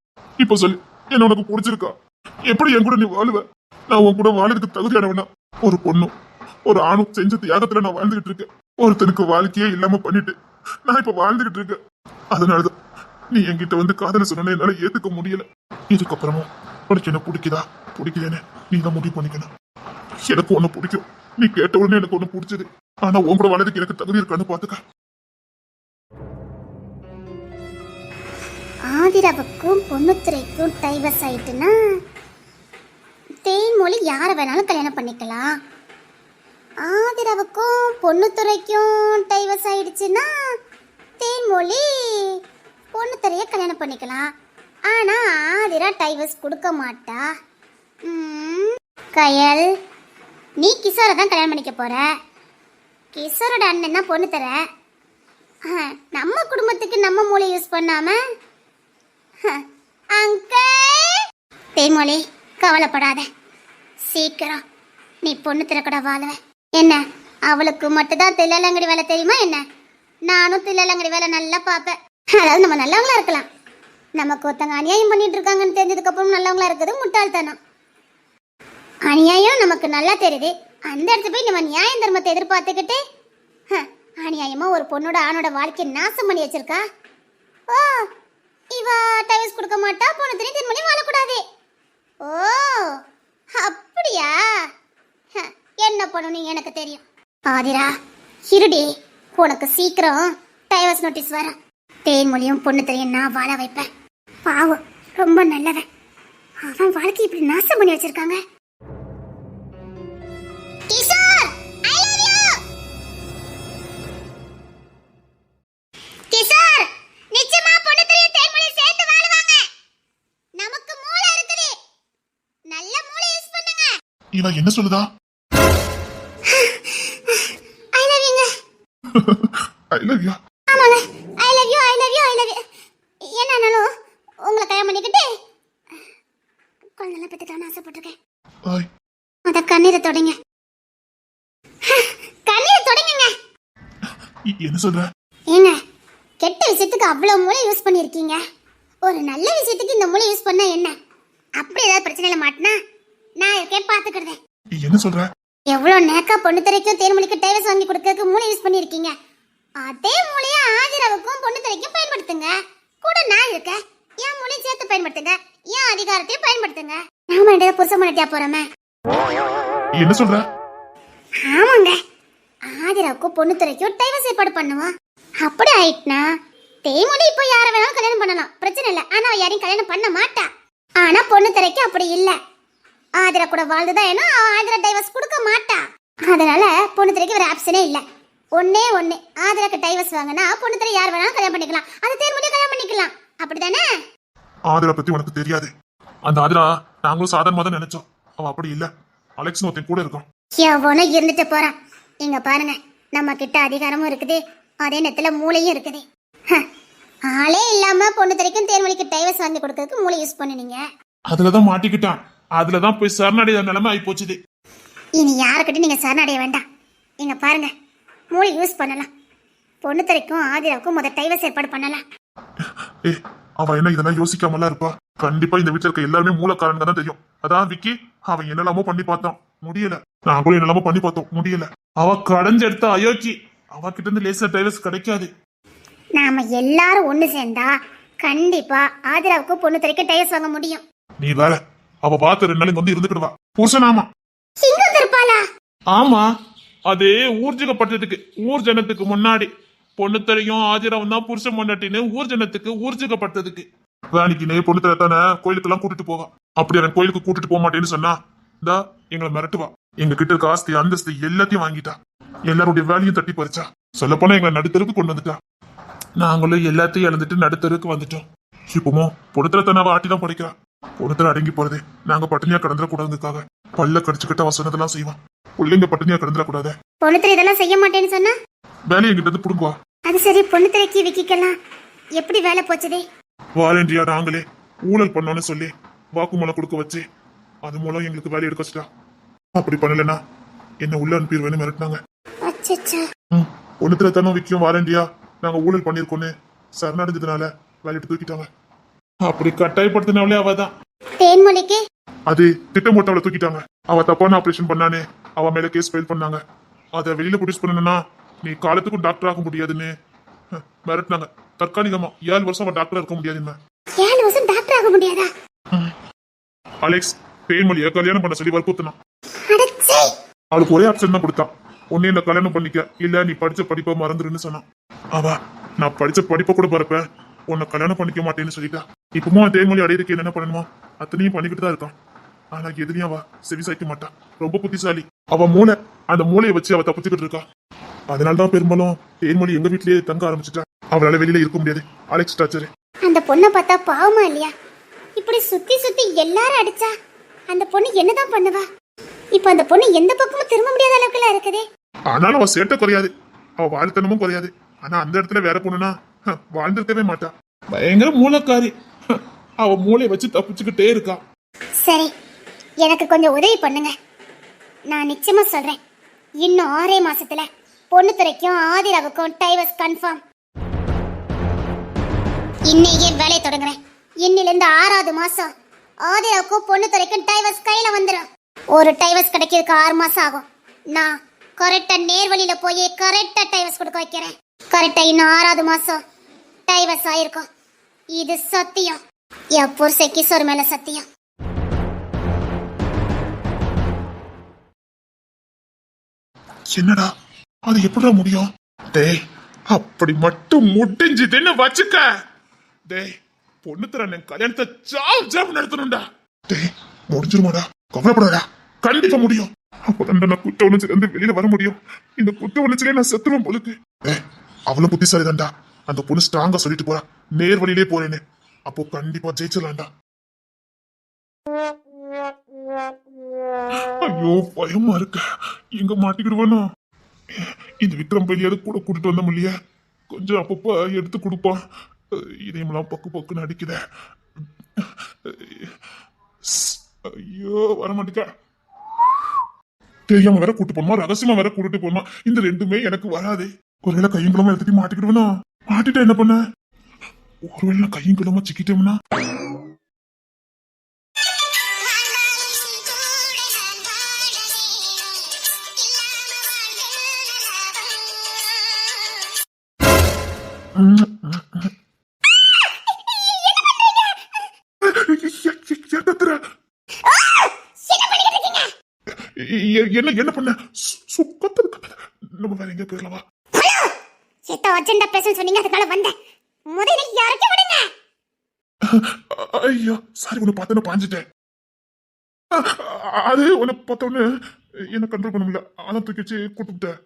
இப்ப சொல்லு, என்ன உனக்கு பிடிச்சிருக்கா? எப்படி என் கூட நீ வாழுவ? நான் உன் கூட வாழறதுக்கு தகுதியானவனா? ஒரு பொண்ணும் ஒரு ஆணும் செஞ்ச தியாகத்துல நான் வாழ்ந்துகிட்டு இருக்கேன். ஒருத்தனுக்கு வாழ்க்கையே இல்லாம பண்ணிட்டு நான் இப்ப வாழ்ந்துகிட்டு இருக்கேன். அதனாலதான் நீ என்கிட்ட வந்து காதல சொன்ன என்னால ஏத்துக்க முடியல. இதுக்கப்புறமும் உனக்கு என்ன பிடிக்குதா பிடிக்கலன்னு நீ தான் முடிவு பண்ணிக்கணும். எனக்கு ஒண்ணு பிடிக்கும், நீ கேட்ட உடனே எனக்கு ஒண்ணு பிடிச்சது. ஆனா உன் கூட வாழறதுக்கு எனக்கு தகுதி இருக்கான்னு பாத்துக்க. ஆதிராவுக்கும் பொண்ணுத்துறைக்கும் டைவர்ஸ் ஆயிட்டுன்னா தேன்மொழி யாரை வேணாலும் கல்யாணம் பண்ணிக்கலாம். ஆதிராவுக்கும் பொண்ணுத்துறைக்கும் டைவர்ஸ் ஆயிடுச்சுன்னா தேன்மொழி பொண்ணுத்துறைய கல்யாணம் பண்ணிக்கலாம். ஆனா ஆதிரா டைவர்ஸ் கொடுக்க மாட்டா. கயல், நீ கிஷோரை தான் கல்யாணம் பண்ணிக்க போற. கிஷோரோட அண்ணன் தான் பொண்ணு தர. நம்ம குடும்பத்துக்கு நம்ம மூளை யூஸ் பண்ணாம அங்கிள். தேன்மொழி கவலைப்படாத, சீக்கிரம் நீ பொண்ணு திறக்கட வாழுவ. என்ன அவளுக்கு மட்டும்தான் தில்லலங்கடி வேலை தெரியுமா என்ன? நானும் தில்லலங்கடி வேலை நல்லா பார்ப்பேன். அதாவது நம்ம நல்லவங்களா இருக்கலாம், நமக்கு ஒருத்தங்க அநியாயம் பண்ணிட்டு இருக்காங்கன்னு தெரிஞ்சதுக்கு அப்புறம் நல்லவங்களா இருக்குது முட்டாள்தனம். அநியாயம் நமக்கு நல்லா தெரியுது, அந்த இடத்துல போய் நம்ம நியாயம் தர்மத்தை எதிர்பார்த்துக்கிட்டு அநியாயமா ஒரு பொண்ணோட ஆணோட வாழ்க்கையை நாசம் பண்ணி வச்சிருக்கா. ஓ, இவ டைவர்ஸ் கொடுக்க மாட்டா, பொண்ணு தெரியும் திருமணி வாழக்கூடாது. ஓ அப்படியா? என்ன பண்ணணும் எனக்கு தெரியும். ஆதிரா இருடி, உனக்கு சீக்கிரம் டைவர்ஸ் நோட்டீஸ் வர. தேன்மொழியும் பொண்ணு தெரியும் நான் வாழ வைப்பேன். பாவம், ரொம்ப நல்லவன். அவன் வாழ்க்கை இப்படி நாசம் பண்ணி வச்சிருக்காங்க. Kishore, I love you. Kishore, நிச்சயமா பொண்ணு தெரியும் தேன்மொழி சேர்த்து வாழுவாங்க. நமக்கு மூளை இருக்குது, நல்ல மூளை யூஸ் பண்ணுங்க. இவன் என்ன சொல்லுதா? I love you. I love you. ஆமாங்க, I love you, I love you, I love you. என்னன்னாலும் உங்களை கல்யாணம் பண்ணிக்கிட்டு குழந்தைலாம் பெற்றுக்கலாம்னு ஆசைப்பட்டிருக்கேன். ஹாய். அத கண்ணீரை தொடங்க, கண்ணீரை தொடங்குங்க. என்ன சொல்ற? ஏங்க, கெட்ட விஷயத்துக்கு அவ்வளவு மூளை யூஸ் பண்ணிருக்கீங்க, ஒரு நல்ல விஷயத்துக்கு இந்த மூளை யூஸ் பண்ணா என்ன? அப்படி ஏதாவது பிரச்சனையில மாட்டினா நான் இருக்கேன் பாத்துக்கிறேன். என்ன சொல்ற? எவ்வளவு நேக்கா பொண்ணு திரைக்கும் தேன்மொழிக்கு டைவர்ஸ் வாங்கி கொடுக்கறதுக்கு மூளை யூஸ் பண்ணிருக்கீங்க, அதே மூளைய ஆதிராவுக்கும் பொண்ணு திரைக்கும் பயன்படுத்துங்க. கூட நான் இருக்கேன், என் மூளையை சேர்த்து பயன்படுத்துங்க, என் அதிகாரத்தையும் பயன்படுத்துங்க. நாம ரெண்டு புருஷ மனட்டியா போறோமே. என்ன சொல்ற? ஆமாங்க, ஆதிராவுக்கும் பொண்ணு திரைக்கும் டைவர்ஸ் ஏற்பாடு பண்ணுவோம். அப்படி ஆயிட்டுனா தேன்மொழி இப்போ யாரை வேணாலும் கல்யாணம் பண்ணலாம், பிரச்சனை இல்லை. ஆனா அவ யாரையும் கல்யாணம் பண்ண மாட்டா. ஆனா பொண்ணு திரைக்கு அப்படி இல்ல, ஆதிரா கூட வாழ்ந்துதான் ஏன்னா ஆதிரா டைவர்ஸ் கொடுக்க மாட்டா. அதனால பொண்ணு திரைக்கு ஒரு ஆப்ஷனே இல்ல. ஒன்னே ஒண்ணு, ஆதிராக்கு டைவர்ஸ் வாங்கினா பொண்ணு திரை யார் வேணாலும் கல்யாணம் பண்ணிக்கலாம், அது தேன்மொழி கல்யாணம் பண்ணிக்கலாம். அப்படிதானே? ஆதிரா பத்தி உனக்கு தெரியாது. அந்த ஆதிரா நாங்களும் சாதாரணமா தான் நினைச்சோம், அவ அப்படி இல்ல. அலெக்ஸ் ஒருத்தன் கூட இருக்கான். எவனோ இருந்துட்டு போறான். இங்க பாருங்க, நம்ம கிட்ட அதிகாரமும் இருக்குது, அதே நேரத்துல மூளையும் இருக்குது. ஆளே இல்லாம பொண்ணு திரைக்கும் தேன்மொழிக்கு டைவர்ஸ் வாங்கி கொடுக்கறதுக்கு மூளை யூஸ் பண்ணுனீங்க. அதுலதான் மாட்டிக்கிட்டான், அதுலதான் போய் சரணடைய நிலைமை ஆகி போச்சுது. இனி யாருக்கிட்ட நீங்க சரணடைய வேண்டாம். இங்க பாருங்க, மூளை யூஸ் பண்ணலாம். பொண்ணு திரைக்கும் ஆதிராவுக்கும் முதல் டைவர்ஸ் ஏற்பாடு பண்ணலாம். ஏ, அவ என்ன இதெல்லாம் யோசிக்காமலாம் இருப்பா? கண்டிப்பா இந்த வீட்டுல இருக்க எல்லாருமே மூலக்காரங்க தான் தெரியும். அதான் விக்கி, அவன் என்னெல்லாமோ பண்ணி பார்த்தான், முடியல. நாங்களும் என்னெல்லாமோ பண்ணி பார்த்தோம், முடியல. அவ கடைஞ்செடுத்த அயோக்கி, அவகிட்ட இருந்து லேசர் டைவர்ஸ் கிடைக்காது. நாம எல்லாரும் ஒண்ணு சேர்ந்தா கண்டிப்பா ஆதிராவுக்கும் பொண்ணு திரைக்கும் டைவர்ஸ் வாங்க முடியும். நீ வேற, அவ பார்த்து 2 நாளைக்கு வந்து இருந்துக்கிடுவா. புருஷனாமா? சிங்கம் திருப்பாளா? ஆமா, அது ஊர்ஜிகப்பட்டதுக்கு, ஊர் ஜனத்துக்கு முன்னாடி பொண்ணு தெரியும் ஆதிராவும் தான் புருஷன் பொண்டாட்டின்னு ஊர் ஜனத்துக்கு ஊர்ஜிகப்பட்டதுக்கு. வேலைக்குனே பொண்ணு தரத்தானே கோயிலுக்கெல்லாம் கூட்டிட்டு போவா. அப்படி எனக்கு கோயிலுக்கு கூட்டிட்டு போக மாட்டேன்னு சொன்னா இந்தா எங்களை மிரட்டுவா. எங்க கிட்ட இருக்க ஆஸ்தி அந்தஸ்து எல்லாத்தையும் வாங்கிட்டா. எல்லாருடைய வேலையும் தட்டி பறிச்சா. சொல்ல போனா எங்களை நடுத்தருக்கு கொண்டு வந்துட்டா. நாங்களும் எல்லாத்தையும் இழந்துட்டு நடுத்தருக்கு வந்துட்டோம். இப்போமோ பொடுத்துல தன்னாவ ஆட்டி தான் படைக்கிறா. பொடுத்துல அடங்கி போறதே நாங்க பட்டினியா கிடந்துடக்கூடாதுக்காக. பல்ல கடிச்சுக்கிட்ட அவ சொன்னதெல்லாம் செய்வான். பிள்ளைங்க பட்டினியா கிடந்துடக்கூடாது. பொண்ணுத்திரை இதெல்லாம் செய்ய மாட்டேன்னு சொன்னா வேலையை எங்கிட்ட இருந்து புடுங்குவா. அது சரி, பொண்ணுத்திரைக்கு விக்கிக்கலாம் எப்படி வேலை போச்சுதே? வாலண்டியா நாங்களே ஊழல் பண்ணோன்னு சொல்லி வாக்குமூலம் கொடுக்க வச்சு அது மூலம் எங்களுக்கு வேலை எடுக்க வச்சுட்டா. அப்படி பண்ணலன்னா என்ன உள்ள அனுப்பிடுவேன்னு மிரட்டினாங்க. அச்சச்சா. ஒண்ணுத்துல தானே விற்கும் வாலண்டியா நாங்க ஊழல் பண்ணிருக்கோன்னு சரணடைஞ்சதுனால வேலையிட்டு தூக்கிட்டாங்க. அப்படி கட்டாயப்படுத்தினாலே அவதான். தேன்மொழிக்கு அது திட்டம் போட்டு அவளை தூக்கிட்டாங்க. அவ தப்பான ஆபரேஷன் பண்ணானே அவ மேல கேஸ் ஃபைல் பண்ணாங்க. அதை வெளியில ப்ரொடியூஸ் பண்ணணும்னா நீ காலத்துக்கும் டாக்டர் ஆக முடியாதுன்னு மிரட்டினாங்க. தற்காலிகமா 7 வருஷம் அவன் டாக்டர் இருக்க முடியாதுன்னு. 7 வருஷம் டாக்டர் ஆக முடியாதா? அலெக்ஸ் தேன்மொழியை கல்யாணம் பண்ண சொல்லி வற்புறுத்தினான். அடச்சே. அவளுக்கு ஒரே ஆப்ஷன் தான் கொடுத்தான். ஒன்னே என்ன கல்யாணம் பண்ணிக்க, இல்ல நீ படிச்ச படிப்பை மறந்துருன்னு சொன்னான். அவ நான் படிச்ச படிப்பை கூட பறப்ப உன்னை கல்யாணம் பண்ணிக்க மாட்டேன்னு சொல்லிட்டா. இப்பவும் தேன்மொழி அடையிறதுக்கு என்னென்ன பண்ணணுமோ அத்தனையும் பண்ணிக்கிட்டு தான் இருக்கான். ஆனா எதுலயும் அவ செவி சாய்க்க மாட்டான். ரொம்ப புத்திசாலி. அவ மூளை, அந்த மூளையை வச்சு அவ தப்பிச்சுக்கிட்டு இருக்கா. அதனாலதான் பெரும்பாலும் தேன்மொழி எங்க வீட்லயே தங்க ஆரம்பிச்சுட்டா. அவளால வெளியில இருக்க முடியாது. Alex torture. அந்த பொண்ணை பார்த்தா பாவமா இல்லையா? இப்படி சுத்தி சுத்தி எல்லாரும் அடிச்சா அந்த பொண்ணு என்னதான் பண்ணுவா? இப்ப அந்த பொண்ணு எந்த பக்கமும் திரும்ப முடியாத அளவுக்கு எல்லாம் இருக்குதே. ஆனாலும் அவ சேட்டை குறையாது, அவ வாழ்த்தனமும் குறையாது. ஆனா அந்த இடத்துல வேற பொண்ணுனா வாழ்ந்திருக்கவே மாட்டா. பயங்கர மூளைக்காரி. அவ மூளையை வச்சு தப்பிச்சுக்கிட்டே இருக்கா. சரி, எனக்கு கொஞ்சம் உதவி பண்ணுங்க. நான் நிச்சயமா சொல்றேன், இன்னும் 6 மாசத்துல பொண்ணுத்துறைக்கும் ஆதிராவுக்கும் டைவர்ஸ் கன்ஃபார்ம். இன்னைக்கே வேலையை தொடங்குறேன். இன்னில இருந்து 6வது மாசம் ஆதிராவுக்கும் பொண்ணுத்துறைக்கும் டைவர்ஸ் கையில வந்துடும். ஒரு டைவர்ஸ் கிடைக்கிறதுக்கு 6 மாசம் ஆகும். நான் கரெக்டா நேர்வழியில போய் கரெக்டா டைவர்ஸ் கொடுக்க வைக்கிறேன். கரெக்டா இன்னும் 6வது மாசம் டைவர்ஸ் ஆயிருக்கும். இது சத்தியம். என் புருஷ கிஷோர் மேல சத்தியம். என்னடா அது எப்படா முடியும்? டேய் அப்படி மட்டும் முடிஞ்சதுன்னு வச்சுக்க. டேய் பொண்ணு தர கல்யாணத்தை ஜாம் நடத்தணும்டா. டேய் முடிஞ்சிருமாடா, கவலைப்படாதா. கண்டிப்பா முடியும். அப்பதான் நான் குற்ற உணர்ச்சில இருந்து வெளியில வர முடியும். இந்த குற்ற உணர்ச்சிலே நான் செத்துருவேன் போலுக்கு. டேய் அவ்வளவு புத்திசாலி தான்டா. அந்த பொண்ணு ஸ்ட்ராங்கா சொல்லிட்டு போறா நேர் வழியிலே போறேன்னு. அப்போ கண்டிப்பா ஜெயிச்சிடலாம்டா. ஐயோ பயமா இருக்க. எங்க மாட்டிக்கிடுவானோ? இந்த விக்ரம் பையிலையாவது கூட கூட்டிட்டு வந்தோம் இல்லையா? கொஞ்சம் அப்பப்ப எடுத்து கொடுப்பான். இதயமெல்லாம் பக்கு பக்குன்னு அடிக்குத. ஐயோ வரமாட்டேக்க. தெரியாம வேற கூட்டு போனோமா, ரகசியமா வேற கூட்டிட்டு போனோமா, இந்த ரெண்டுமே எனக்கு வராது. ஒருவேளை கையும் கிளம்ப எடுத்துட்டு மாட்டிக்கிடுவேனோ? மாட்டிட்டா என்ன பண்ண? ஒருவேளை கையும் கிளம்ப சிக்கிட்டோம்னா? என்ன என்ன பண்ண? நம்ம வேற எங்க போயிடலாமா? சித்த அர்ஜென்டா பேச சொன்னீங்க, அதுக்காக வந்தேன். முதல்ல யாருக்கு விடுங்க. ஐயோ சாரி, உன்னை பார்த்தா பாஞ்சிட்டேன். அது உன்னை பார்த்தோன்னு என்ன கண்ட்ரோல் பண்ண முடியல. அதான் தூக்கி வச்சு கூப்பிட்டேன்.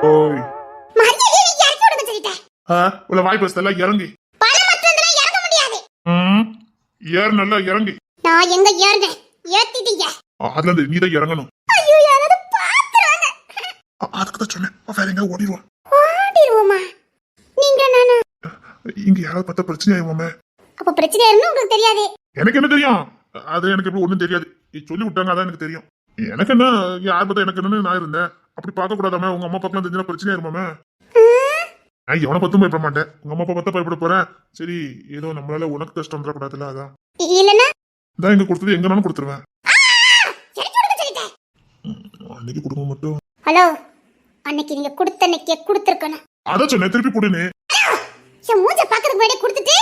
ஓய் உள்ள வாய் பேசல இறங்கி. ஏறு நல்லா இறங்கி. நான் எங்க ஏறுறேன்? ஏத்திட்டீங்க. அதுல இருந்து நீதான் இறங்கணும். ஐயோ யாராவது பாத்துறாங்க. அதுக்கு தான் சொன்னேன் வேற எங்க ஓடிடுவான். ஓடிடுவோமா? நீங்க நானா? இங்க யாராவது பார்த்தா பிரச்சனை ஆயிடுவோமே. அப்ப பிரச்சனை ஆயிரும்னு உங்களுக்கு தெரியாது. எனக்கு என்ன தெரியும்? அது எனக்கு எப்படி ஒண்ணும் தெரியாது. சொல்லி விட்டாங்க அதான் எனக்கு தெரியும். எனக்கு என்ன யார் பார்த்தா எனக்கு என்னன்னு நான் இருந்தேன். அப்படி பார்க்க கூடாதாமே. உங்க அம்மா பக்கம் தெரிஞ்சா பிரச்சனை ஆயிருமாமே. நான் எவனை பத்தும் பயப்பட மாட்டேன். உங்க அம்மா அப்பா பார்த்தா பயப்பட போறேன். சரி ஏதோ நம்மளால உனக்கு கஷ்டம் வந்துடக்கூடாதுல்ல, அதான். இல்லன்னா இதான் எங்க கொடுத்தது எங்கனாலும் கொடுத்துருவேன். அன்னைக்கு கொடுக்க மட்டும். ஹலோ, அன்னைக்கு நீங்க கொடுத்த அன்னைக்கே கொடுத்துருக்கணும். அதான் சொன்னேன் திருப்பி கொடுன்னு. என் மூஞ்ச பாக்கிறதுக்கு முன்னாடி கொடுத்துட்டு.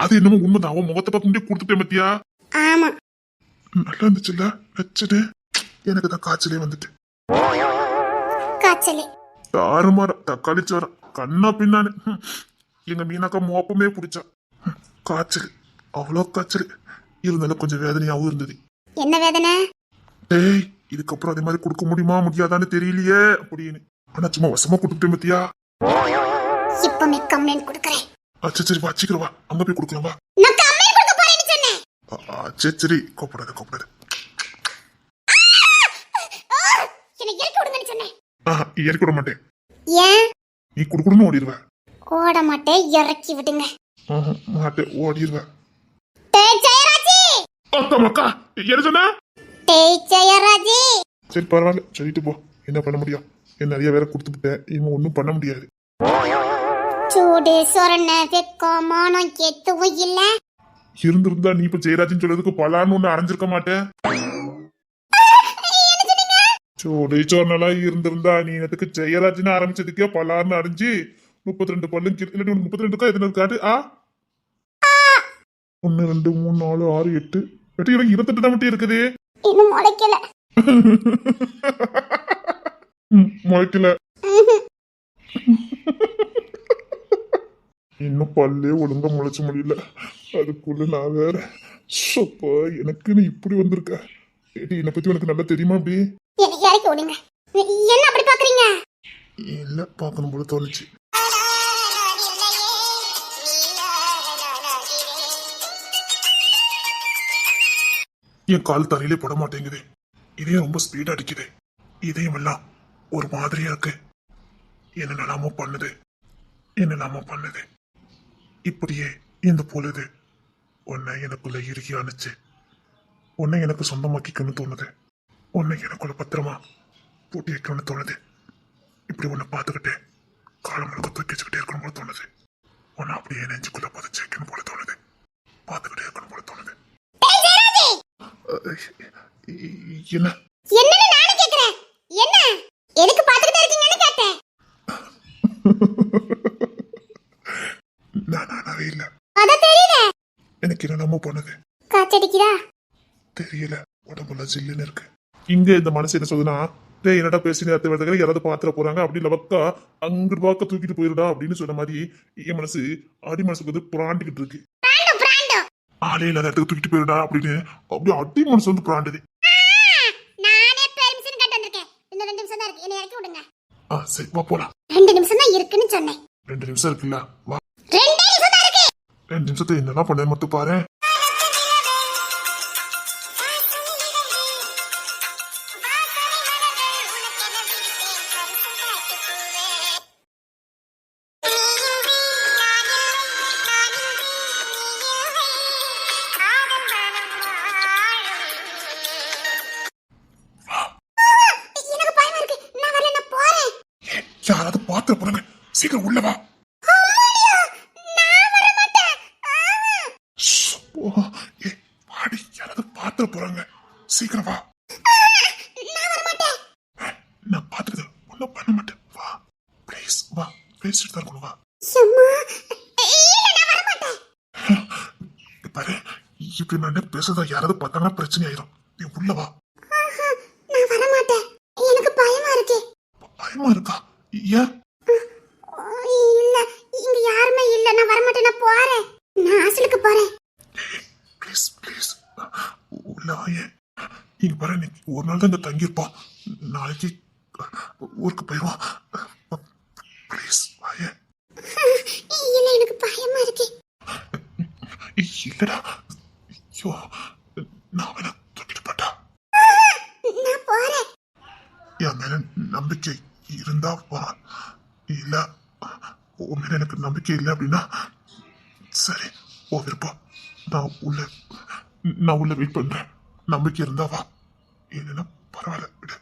அது என்னமோ உண்மைதான். அவன் முகத்தை பார்க்க முடியும் கொடுத்துட்டேன் பத்தியா? ஆமா நல்லா இருந்துச்சுல்ல வச்சுட்டு. எனக்கு தான் காய்ச்சலே வந்துட்டு. காய்ச்சல். தாறுமாற தக்காளி சோரம் கண்ணா பின்னான்னு எங்க மீனாக்கா மோப்பமே பிடிச்சா. காய்ச்சல், அவ்வளோ காய்ச்சல். இருந்தாலும் கொஞ்சம் வேதனையாவும் இருந்தது. என்ன வேதனை? டேய், இதுக்கப்புறம் அதே மாதிரி கொடுக்க முடியுமா முடியாதான்னு தெரியலையே அப்படின்னு. ஆனா சும்மா வசமா கொடுத்துட்டேன் பத்தியா. இப்பமே கம்ப்ளைண்ட் கொடுக்கறேன். சரி வா, சீக்கிரம் வா, அங்க போய் கொடுக்கலாம் வா. நான் கம்ப்ளைண்ட் கொடுக்க போறேன்னு சொன்னேன். சரி கோப்படாத கோப்படாத. என்ன இறக்கி விடுங்கன்னு சொன்னேன். இறக்கி விட மாட்டேன். ஏன்? நீ குடுக்குடுன்னு ஓடிடுவ. ஓட மாட்டேன், இறக்கி விடுங்க. மாட்டேன், ஓடிடுவ. டேய் ஜெயராஜி. அக்கா என்ன சொன்ன? டேய் ஜெயராஜி. சரி பரவாயில்ல, சொல்லிட்டு போ. என்ன பண்ண முடியும்? என்ன நிறைய வேற கொடுத்துக்கிட்டேன், இவன் ஒன்றும் பண்ண முடியாது. சூடு சொரண வெக்கம் மானம் எதுவும் இல்ல. இருந்திருந்தா நீ இப்ப ஜெயராஜன் சொல்றதுக்கு பலான்னு ஒண்ணு அரைஞ்சிருக்க மாட்டேன். சோடு சோர்னெல்லாம் இருந்திருந்தா நீ எனக்கு ஜெயராஜன் ஆரம்பிச்சதுக்கே பலான்னு அரைஞ்சு 32 பல்லும் 32 எத்தனை இருக்காது? 1 2 3 4 6 8 8 எனக்கு 28 தான் மட்டும் இருக்குது. இன்னும் முளைக்கல. முளைக்கல. இன்னும் பல்லே ஒழுங்கா முளைச்சு முடியல. அதுக்குள்ள நான் வேற சப்பா எனக்கு நீ இப்படி வந்திருக்க. என்னை பத்தி உனக்கு நல்லா தெரியுமா? அப்படி இறக்கி விடுங்க. என்ன அப்படி பாக்குறீங்க? இல்ல, பார்க்கணும் போல தோணுச்சு. என் கால் தரையிலே பட மாட்டேங்குது. இதே ரொம்ப ஸ்பீடா அடிக்குது. இதயம் எல்லாம் ஒரு மாதிரியா இருக்கு. என்னெல்லாமோ பண்ணுது. இப்படியே இந்த பொழுது உன்னை எனக்குள்ள இறுகி அணைச்சு உன்னை எனக்கு சொந்தமாக்கிக்கணும்னு தோணுது. உன்னை எனக்குள்ள பத்திரமா பூட்டி வைக்கணும்னு தோணுது. இப்படி உன்னை பார்த்துக்கிட்டே காலம் முழுக்க தூக்கி வச்சுக்கிட்டே இருக்கணும் போல தோணுது. உன்னை அப்படியே நெஞ்சுக்குள்ள புதைச்சு வைக்கணும் போல தோணுது. பார்த்துக்கிட்டே இருக்கணும் போல தோணுது. என்ன என்னன்னு நானே கேக்குறேன். என்ன எதுக்கு பாத்துக்கிட்டே இருக்கீங்கன்னு கேட்டேன். நானாவே இல்ல. அத தெரியல. எனக்கு என்னமோ பண்ணுது. காச்சடிக்குதா? தெரியல, உடம்புல ஜில்லுன்னு இருக்கு. இங்க இந்த மனசு என்ன சொல்லுதுன்னா, டேய் என்னடா பேசி நேரத்தை வருதுக்கு யாராவது பாத்திர போறாங்க அப்படி லவக்கா அங்கிட்டு பார்க்க தூக்கிட்டு போயிருடா அப்படின்னு சொன்ன மாதிரி என் மனசு அடி மனசுக்கு வந்து புராண்டிக்கிட்டு இருக்கு. ஆளே இல்லாத இடத்துக்கு தூக்கிட்டு போயிருடா அப்படின்னு அப்படியே அடி மனசு வந்து புராண்டுது. நானே பெர்மிஷன் கேட்டு வந்திருக்கேன். இன்னும் 2 நிமிஷம் தான் இருக்கு. என்ன இறக்கி விடுங்க. சரி வா போலாம். 2 நிமிஷம் தான் இருக்குன்னு சொன்னேன். 2 நிமிஷம் இருக்குல்ல, வா. 2 நிமிஷம் தான் இருக்கு. 2 நிமிஷத்தை என்னெல்லாம் பண்ண மட்டும் பாரு. யாராவது பாத்திர போறாங்க, சீக்கிரம் உள்ள வா. யாராவது பாத்திர போறாங்க, சீக்கிரம் வா. நான் பாத்துக்கிட்டு ஒன்னும் பண்ண மாட்டேன், வா ப்ளீஸ் வா. பேசிட்டு தான் இருக்கணும், வா. பாரு, இப்படி நான் பேசுறதா யாராவது பார்த்தாங்கன்னா பிரச்சனை ஆயிரும். நீ உள்ள வா. பயமா இருக்கா? ஏன்? இல்ல, இங்க யாருமே இல்ல. நான் வர மாட்டேன். நான் போறேன். நான் ஹாஸ்டலுக்கு போறேன். ப்ளீஸ் ப்ளீஸ் உள்ள வாயே. இங்க பாரு, நீ ஒரு நாள் தான் இங்க தங்கியிருப்பான். நாளைக்கு ஊருக்கு போயிடுவான். ப்ளீஸ் வாயே. இல்ல, எனக்கு பயமா இருக்கு. இல்லடா, ஐயோ, நான் வேணா தூக்கிட்டு போட்டா. நான் போறேன். என் மேல நம்பிக்கை இருந்தா வா. இல்ல, உன் மேல எனக்கு நம்பிக்கை இல்லை அப்படின்னா சரி, ஓ விருப்பம். நான் உள்ள வெயிட் பண்றேன். நம்பிக்கை இருந்தா வா, இல்லைன்னா பரவாயில்ல விடு.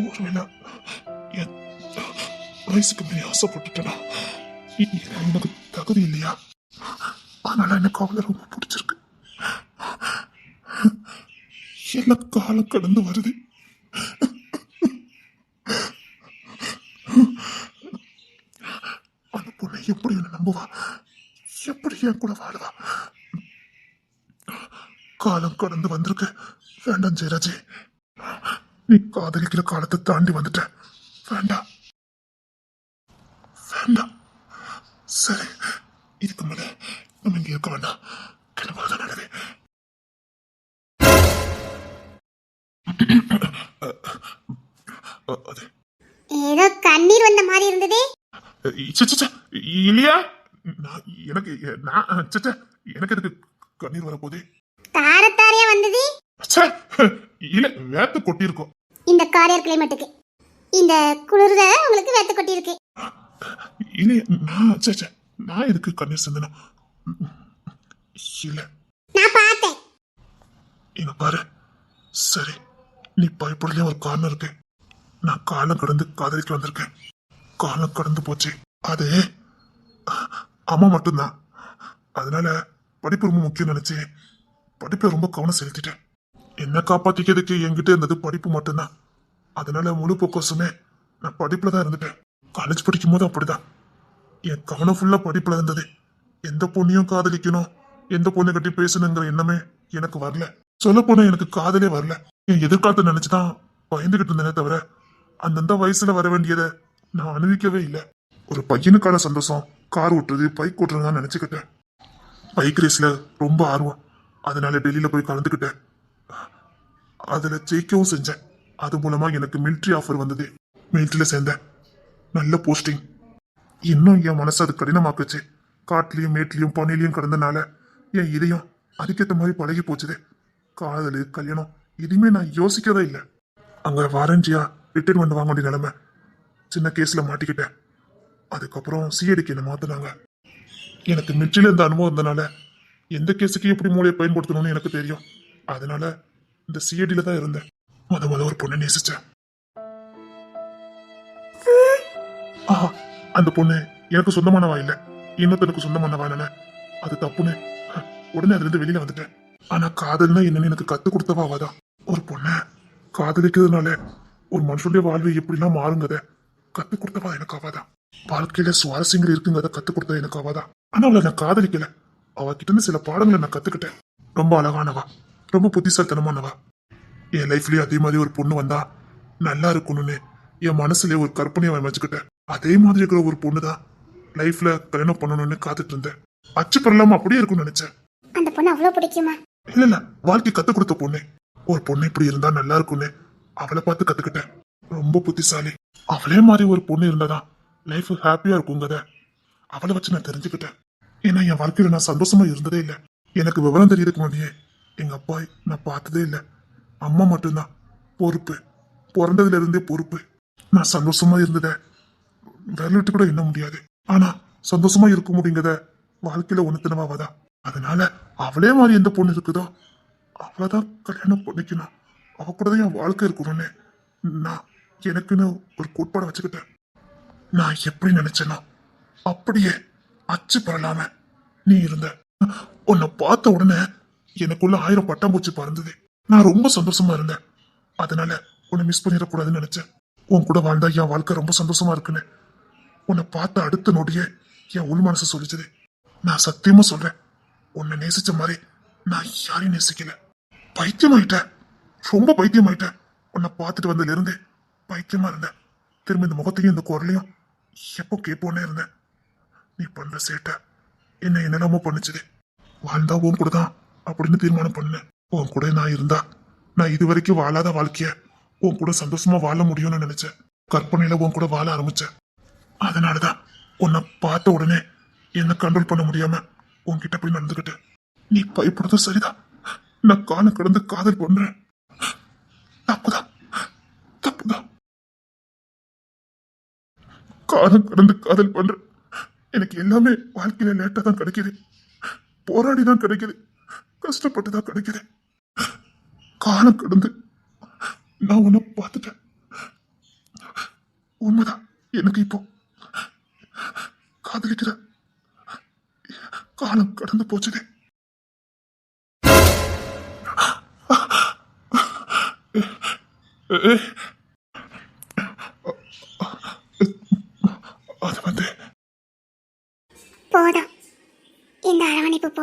ஒருவேளை என் வயசுக்கு மேலே ஆசைப்பட்டுட்டேனா? எனக்கு தகுதி இல்லையா? அதனால எனக்கு அவளை ரொம்ப பிடிச்சிருக்கு. எல்லா காலம் கடந்து வருது. அந்த பொண்ணை எப்படி என்ன நம்புவா? எப்படி என் கூட வாழுவா? காலம் கடந்து வந்திருக்கு. வேண்டாம் ஜெயராஜே, நீ காதலிக்கிற காலத்தை தாண்டி வந்துட்ட. வேண்டாம் வேண்டாம். சரி, இதுக்கு மேல நம்ம இங்க இருக்க வேண்டாம். கிளம்புறது நல்லது. அது ஏதோ கண்ணீர் வந்த மாதிரி இருந்ததே. ச்சே, ச்சே, ச்சே, இல்லையா? நான் எனக்கு நான் ச்சே, ச்சே, எனக்கு எதுக்கு கண்ணீர் வரப்போதே? தாரத்தாரையா வந்தது. ச்சே, இல்ல, வேத்து கொட்டி இருக்கும். இந்த காரியர் கிளைமேட்டுக்கு இந்த குளிர்ல உங்களுக்கு வேத்த கொட்டி இருக்கு. இல்ல, நான் ச்சே, ச்சே, நான் எதுக்கு கண்ணீர் சிந்தனும்? இல்ல, நான் பார்த்தேன். இங்க பாரு. சரி, நீ பயப்படலையே ஒரு காரணம் இருக்கு. நான் காலம் கடந்து காதலிக்க வந்திருக்கேன். காலம் கடந்து போச்சு. அது அம்மா மட்டும்தான். அதனால படிப்பு ரொம்ப முக்கியம் நினைச்சு படிப்புல ரொம்ப கவனம் செலுத்திட்டேன். என்ன காப்பாத்திக்கிறதுக்கு என்கிட்ட இருந்தது படிப்பு மட்டும்தான். அதனால முழு போக்கஸுமே நான் படிப்புல தான் இருந்துட்டேன். காலேஜ் படிக்கும் போது அப்படிதான். என் கவனம் ஃபுல்லா படிப்புல இருந்தது. எந்த பொண்ணையும் காதலிக்கணும், எந்த பொண்ணை கட்டி பேசணுங்கிற எண்ணமே எனக்கு வரல. சொல்ல போனா எனக்கு காதலே வரல. என் எதிர்காலத்தை நினைச்சுதான் பயந்துகிட்டு இருந்தேனே தவிர அந்தந்த வயசுல வர வேண்டியதை நான் அனுபவிக்கவே இல்லை. ஒரு பையனுக்கான சந்தோஷம் கார் ஓட்டுறது, பைக் ஓட்டுறதுதான் நினைச்சுக்கிட்டேன். பைக் ரேஸ்ல ரொம்ப ஆர்வம். அதனால டெல்லியில போய் கலந்துக்கிட்டேன். அதுல ஜெயிக்கவும் செஞ்சேன். அது மூலமா எனக்கு மிலிட்ரி ஆஃபர் வந்தது. மிலிட்ரியில சேர்ந்தேன். நல்ல போஸ்டிங். இன்னும் என் மனசு அது கடினமாக்குச்சு. காட்டுலயும் மேட்லயும் பனிலையும் கடந்தனால என் இதயம் அதுக்கேற்ற மாதிரி பழகி போச்சுது. காதல், கல்யாணம் எதுவுமே நான் யோசிக்கவே இல்லை. அங்க வாரண்டியா ரிட்டைர்மெண்ட் வாங்க வேண்டிய நிலைமை. சின்ன கேஸ்ல மாட்டிக்கிட்டேன். அதுக்கப்புறம் சிஐடிக்கு என்ன மாத்தினாங்க. எனக்கு மிச்சில இருந்த அனுபவம் இருந்தனால எந்த கேஸுக்கு எப்படி மூளையை பயன்படுத்தணும்னு எனக்கு தெரியும். அதனால இந்த சிஐடியில தான் இருந்தேன். முத ஒரு பொண்ணை நேசிச்சேன். ஆஹா, அந்த பொண்ணு எனக்கு சொந்தமானவா இல்ல, இன்னொருத்தனுக்கு சொந்தமானவா. என்ன அது தப்புன்னு உடனே அதுல இருந்து வெளியில வந்துட்டேன். ஆனா காதல்னா என்னன்னு எனக்கு கத்து கொடுத்தவா அவதான். ஒரு பொண்ணை காதலிக்கிறதுனால ஒரு மனுஷனுடைய வாழ்வு எப்படிலாம் மாறுங்கத கத்து கொடுத்தவா எனக்கு அவதான். வாழ்க்கையில சுவாரஸ்யங்கள் இருக்குங்கிறத கத்து கொடுத்தா எனக்கு அவதான். ஆனா அவளை நான் காதலிக்கல. அவகிட்ட இருந்து சில பாடங்களை நான் கத்துக்கிட்டேன். ரொம்ப அழகானவா, ரொம்ப புத்திசாலித்தனமானவா. என் லைஃப்லயும் அதே மாதிரி ஒரு பொண்ணு வந்தா நல்லா இருக்கணும்னு என் மனசுலயே ஒரு கற்பனையை வச்சுக்கிட்டேன். அதே மாதிரி இருக்கிற ஒரு பொண்ணுதான் லைஃப்ல கல்யாணம் பண்ணணும்னு காத்துட்டு இருந்தேன். அச்சு பெறலாம அப்படியே இருக்கும்னு நினைச்சேன். அந்த பொண்ணு அவ்வளவு பிடிக்குமா? இல்ல, வாழ்க்கை கத்து கொடுத்த பொண்ணு. ஒரு பொண்ணு இப்படி இருந்தா நல்லா இருக்கும்னு அவளை பார்த்து கத்துக்கிட்டேன். ரொம்ப புத்திசாலி. அவளே மாதிரி ஒரு பொண்ணு இருந்தாதான் லைஃப் ஹாப்பியா இருக்குங்கத அவளை வச்சு நான் தெரிஞ்சுக்கிட்டேன். ஏன்னா என் வாழ்க்கையில நான் சந்தோஷமா இருந்ததே இல்லை. எனக்கு விவரம் தெரியறதுக்கு முன்னாடியே எங்க அப்பா நான் பார்த்ததே இல்லை. அம்மா மட்டும்தான் பொறுப்பு. பிறந்ததுல இருந்தே பொறுப்பு. நான் சந்தோஷமா இருந்தத விரலிட்டு கூட எண்ண முடியாது. ஆனா சந்தோஷமா இருக்க முடியுங்கத வாழ்க்கையில உணர்த்தினவாதான். அதனால அவளே மாதிரி எந்த பொண்ணு இருக்குதோ அவளதான் கல்யாணம் பண்ணிக்கணும். அவ கூட தான் என் வாழ்க்கை இருக்கணும்னு நான் எனக்குன்னு ஒரு கோட்பாடை வச்சுக்கிட்டேன். நான் எப்படி நினைச்சேனோ அப்படியே அச்சு பெறலாம நீ இருந்த. உன்னை பார்த்த உடனே எனக்குள்ள 1000 பட்டாம்பூச்சி பறந்தது. நான் ரொம்ப சந்தோஷமா இருந்தேன். அதனால உன்னை மிஸ் பண்ணிடக்கூடாதுன்னு நினைச்சேன். உன் கூட வாழ்ந்தா என் வாழ்க்கை ரொம்ப சந்தோஷமா இருக்குன்னு உன்னை பார்த்த அடுத்த நொடியே என் உள் மனசு சொல்லிச்சது. நான் சத்தியமா சொல்றேன், உன்னை நேசிச்ச மாதிரி நான் யாரையும் நேசிக்கல. பைத்தியமாயிட்டேன், ரொம்ப பைத்தியமாயிட்டேன். உன்னை பார்த்துட்டு வந்ததுல இருந்து பைத்தியமா இருந்தேன். திரும்ப இந்த முகத்தையும் இந்த குரலையும் எப்போ கேட்போன்னே இருந்தேன். நீ பண்ற சேட்டை என்ன என்னெல்லாமோ பண்ணுச்சுது. வாழ்ந்தா உன் கூட தான் அப்படின்னு தீர்மானம் பண்ணேன். உன் கூட நான் இருந்தா நான் இது வரைக்கும் வாழாத வாழ்க்கைய உன் கூட சந்தோஷமா வாழ முடியும்னு நினைச்சேன். கற்பனையில உன் கூட வாழ ஆரம்பிச்சேன். அதனாலதான் உன்னை பார்த்த உடனே என்ன கண்ட்ரோல் பண்ண முடியாம உன்கிட்ட போய் நடந்துகிட்டேன். நீ பயப்படுறதும் சரிதான். நான் காலம் கடந்து காதல் பண்றேன். தப்புதான், தப்புதான். காலம் கடந்து காதல் பண்றேன். எனக்கு எல்லாமே வாழ்க்கையில லேட்டா தான் கிடைக்குது. போராடி தான் கிடைக்குது. கஷ்டப்பட்டு தான் கிடைக்குது. காலம் கடந்து நான் உன்னை பார்த்துட்டேன். உண்மைதான், எனக்கு இப்போ காதலிக்கிற காலம் கடந்து போச்சுது. அது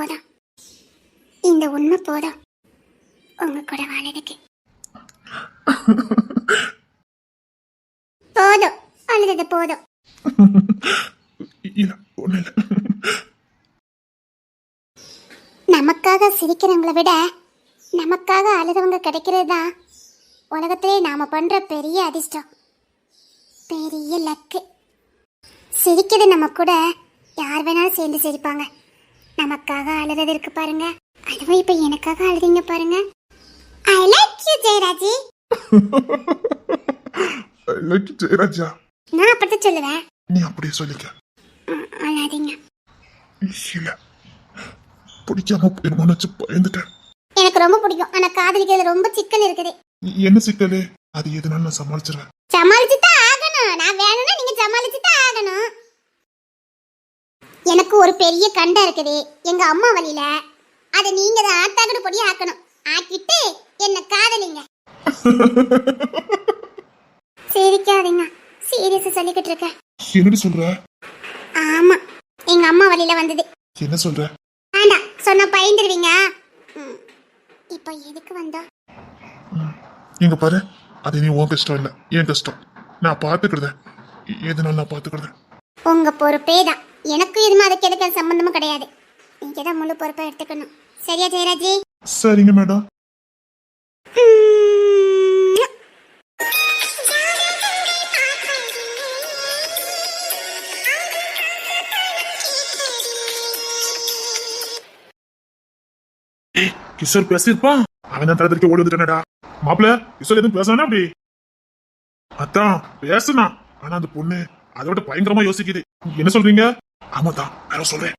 போதும், இந்த உண்மை போதும் உங்க கூட வாழறதுக்கு. போதும், அழுதது போதும். இல்ல ஒண்ணு இல்ல. நமக்காக சிரிக்கிறவங்களை விட நமக்காக அழுதவங்க கிடைக்கிறது தான் உலகத்திலே நாம பண்ற பெரிய அதிர்ஷ்டம், பெரிய லக்கு. சிரிக்கிறது நம்ம கூட யார் வேணாலும் சேர்ந்து சிரிப்பாங்க. நமக்காக அழுறது இருக்கு பாருங்க, அதுவும் இப்ப எனக்காக அழுதீங்க பாருங்க. ஐ லைக் யூ ஜெயராஜி. ஐ லைக் ஜெயராஜா. நான் அப்படித்தான் சொல்லுவேன். நீ அப்படியே சொல்லிக்க. அழாதீங்க. இல்ல பிடிக்காம போயிருமோன்னு வச்சு பயந்துட்டேன். எனக்கு ரொம்ப பிடிக்கும், ஆனா காதலிக்கிறது ரொம்ப சிக்கல் இருக்குது. என்ன சிக்கலு? அது எதுனாலும் நான் சமாளிச்சிருவேன். சமாளிச்சுதான் ஆகணும். நான் வேணும்னா நீங்க சமாளிச்சுதான் ஆகணும். எனக்கு ஒரு பெரிய கண்டம் இருக்குது எங்க அம்மா வழியில, அதை நீங்க தான் ஆட்டாக்கடு பொடி ஆக்கணும். ஆக்கிட்டு என்ன காதலிங்க. சிரிக்காதீங்க, சீரியஸா சொல்லிக்கிட்டு இருக்கேன். என்னடி சொல்ற? ஆமா, எங்க அம்மா வழியில வந்தது. என்ன சொல்ற? வேண்டாம், சொன்னா பயந்துருவீங்க. இப்போ எதுக்கு வந்தோம்? இங்க பாரு, அது நீ உன் கஷ்டம் இல்ல, என் கஷ்டம். நான் பாத்துக்கிறேன், எதுனாலும் நான் பாத்துக்கிறேன். உங்க பொறுப்பே தான். எனக்கு எதுவும் அதுக்கு எதுக்கு சம்பந்தமும் கிடையாது. நீங்க தான் முழு பொறுப்பை எடுத்துக்கணும். சரியா ஜெயராஜி? சரிங்க மேடம். கிஷோர் பேசிருப்பான், அவன் தான் தரத்திற்கு ஓடி வந்துட்டானடா. மாப்பிள்ள கிஷோர் எதுவும் பேசானா அப்படி? அதான் பேசுனா, ஆனா அந்த பொண்ணு அதை விட பயங்கரமா யோசிக்குது. என்ன சொல்றீங்க? ஆமாதான், வேற சொல்றேன்.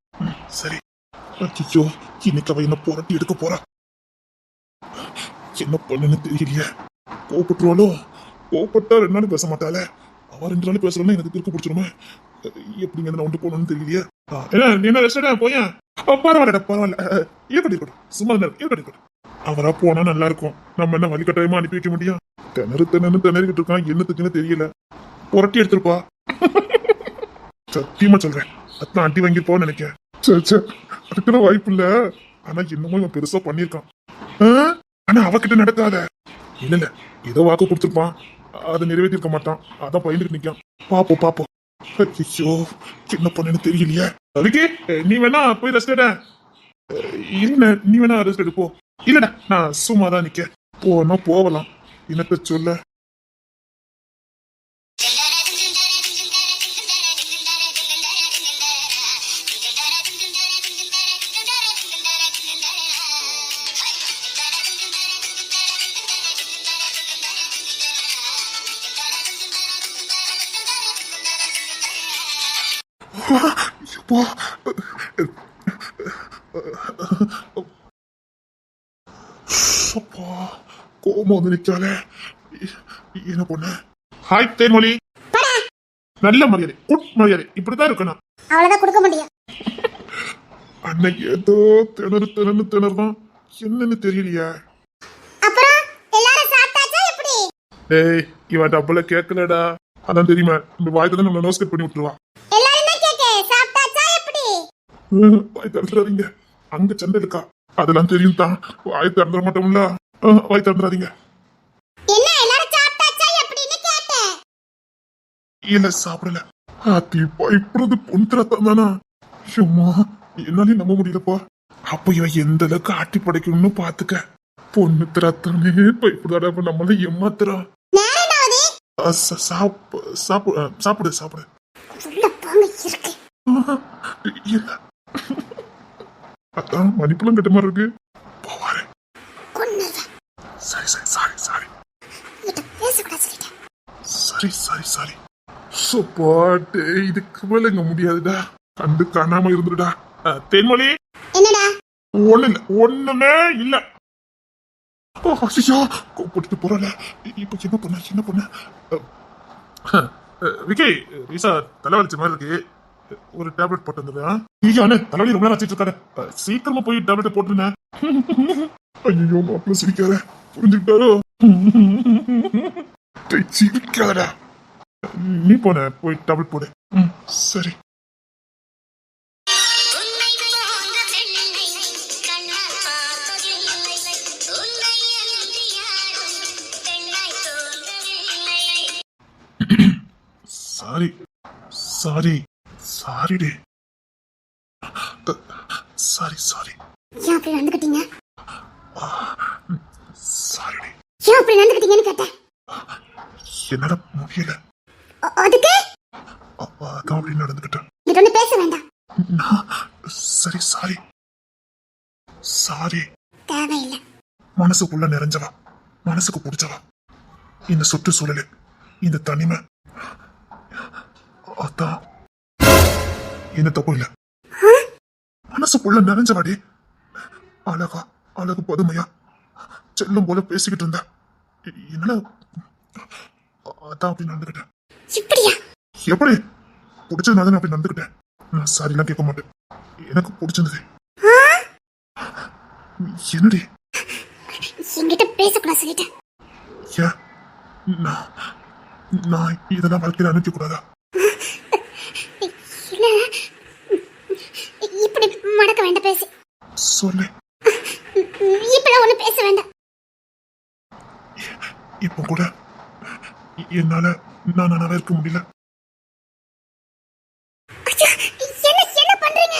சரி. ஐயோ, இன்னைக்கு அவ என்ன புரட்டி எடுக்க போறா. என்ன பண்ணுன்னு தெரியலையே. கோவப்பட்டுருவாளோ? கோவப்பட்டா 2 நாள் பேச மாட்டாளே. அவ 2 நாள் பேசலன்னா எனக்கு திருக்க பிடிச்சிருமே. எப்படிங்க நான் ஒன்று போகணும்னு தெரியலையே. நீ என்ன ரெஸ்டா போயேன். பரவாயில்லடா பரவாயில்ல, இருக்கட்டும் சும்மா இருக்கட்டும். அவரா போனா நல்லா இருக்கும். நம்ம என்ன வழிகட்டாயமா அனுப்பி வைக்க முடியும்? திணறிக்கிட்டு இருக்கான், என்னத்துக்குன்னு தெரியல. புரட்டி எடுத்துருப்பா. சத்தியமா சொல்றேன், அத்தான் அட்டி வாங்கிருப்பான்னு நினைக்கிறேன். அதுக்குள்ள வாய்ப்பு இல்ல. ஆனா என்னமோ இவன் பெருசா பண்ணிருக்கான். ஆனா அவகிட்ட நடக்காத. இல்ல ஏதோ வாக்கு கொடுத்துருப்பான், அதை நிறைவேற்றிருக்க மாட்டான். அதான் பயந்துட்டு நிக்கான். பாப்போம். ஐயோ, என்ன பண்ணு தெரியலையே. அதுக்கு நீ வேணா போய் ரெஸ்ட் எட. இல்ல நீ வேணா ரெஸ்ட் எடுப்போ. இல்லடா, நான் சும்மா தான் நிக்க. போனா போகலாம், என்னத்த சொல்ல. கோபம் வந்து நிக்காலே. என்ன பொண்ணு? ஹாய் தேன்மொழி. நல்ல மரியாதை, குட் மரியாதை, இப்படிதான் இருக்கணும். அவ்வளவுதான் கொடுக்க முடியும். அன்னைக்கு ஏதோ திணறுதான், என்னன்னு தெரியலையா. அப்புறம் எல்லாரும் சாப்பிட்டாச்சா எப்படி? டேய், இவன் டப்புல கேட்கலடா. அதான் தெரியுமா, இந்த வாய் தான் நம்மள நோஸ் கட் பண்ணி விட்டுருவா. எல்லாரும் தான் கேக்க சாப்பிட்டாச்சா எப்படி? வாய் திறந்துடாதீங்க, அங்க சண்டை இருக்கா. அதெல்லாம் தெரியும் தான், வாய் திறந்துட மாட்டோம்ல. வாய் திறந்துடாதீங்க. என்ன எல்லாரும் சாப்பிட்டாச்சா எப்படின்னு கேட்டேன். இல்ல சாப்பிடல. ஆத்தி பயப்படுறது பொண்ணுத்தான் தானா? சும்மா என்னாலே நம்ப முடியலப்பா. அப்ப இவன் எந்த அளவுக்கு ஆட்டி படைக்கணும்னு பாத்துக்க. பொண்ணு திறத்தானே பயப்படுதாடா, நம்மள ஏமாத்துறான். சாப்பிடு. இல்ல அதான் மணிப்பெல்லாம் கட்ட மாதிரி இருக்கு. போவாரு. சரி. சோப்பாட்டே, இதுக்கு மேல இங்க முடியாதுடா. கண்டு காணாம இருந்துடா. தேன்மொழி. என்னடா? ஒண்ணுமே இல்ல. ஐயோ, கூப்பிட்டு போறல. இப்ப என்ன பண்ண? விக்கி, ரீசா தலைவலிச்ச மாதிரி இருக்கு, ஒரு டேப்லெட் போட்டு வந்தது. தலைவலி ரொம்ப நேரம் வச்சிட்டு இருக்காரு, சீக்கிரமா போய் டேப்லெட் போட்டுருந்தேன். ஐயோ, மாப்பிள்ள சிரிக்காத, புரிஞ்சுக்கிட்டாரோ? சிரிக்காதடா. நீ போன போய் டேப்லெட் போடு. சரி. சாரி சாரி சாரிடி சாரி சாரி ஏன் அப்படி நடந்துக்கிட்டீங்க? சாரிடி. ஏன் அப்படி நடந்துக்கிட்டீங்கன்னு கேட்டேன். என்னால முடியல. அதுக்கு அதான் அப்படி நடந்துக்கிட்டேன். இது ஒண்ணு பேச வேண்டாம். சரி சாரி சாரி. தேவையில்லை. மனசுக்குள்ள நிறைஞ்சவா, மனசுக்கு பிடிச்சவா, இந்த சுற்றுச்சூழல், இந்த தனிமை, அதான் இந்த தப்பு இல்ல. மனசுக்குள்ள நிறைஞ்சவாடி, அழகா அழகு பொதுமையா செல்லும் போல பேசிக்கிட்டு இருந்த என்னால அதான் அப்படி நடந்துக்கிட்டேன். இப்படியா? எப்படி பிடிச்சதுனால அப்படி நடந்துக்கிட்டேன். நான் சாரிலாம் கேட்க மாட்டேன். எனக்கு பிடிச்சிருந்தது. என்னடி என்கிட்ட பேசக்கூடாது சொல்லிட்டேன். ஏன் நான் இதெல்லாம் வாழ்க்கையில அனுப்ப கூடாதா? இல்ல, இப்படி மடக்க வேண்டாம் பேசி. சொல்லு. இப்பெல்லாம் ஒண்ணு பேச வேண்டாம். இப்போ கூட என்னால நானாவே இருக்க முடியல. என்ன பண்றீங்க?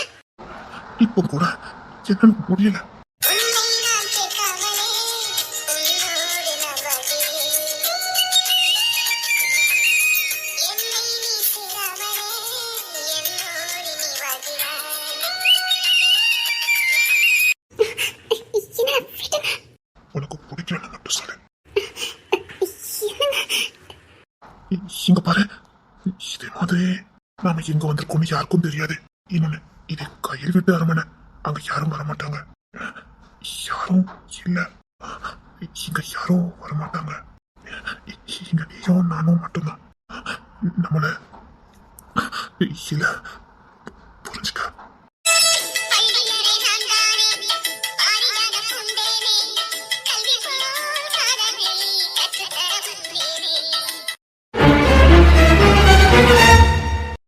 இப்போ கூட என்னால முடியல. உனக்கு பிடிக்கலன்னு மட்டும் சொல்லு. இங்க பாரு, இதே மாதிரி நாம எங்க வந்திருக்கோம்னு யாருக்கும் தெரியாது. இன்னொன்னு, இது கையில் விட்டு அரமனை. அங்க யாரும் வரமாட்டாங்க. யாரும் இல்ல, இங்க யாரும் வரமாட்டாங்க. இங்க நீயும் நானும் மட்டும்தான். நம்மள இல்ல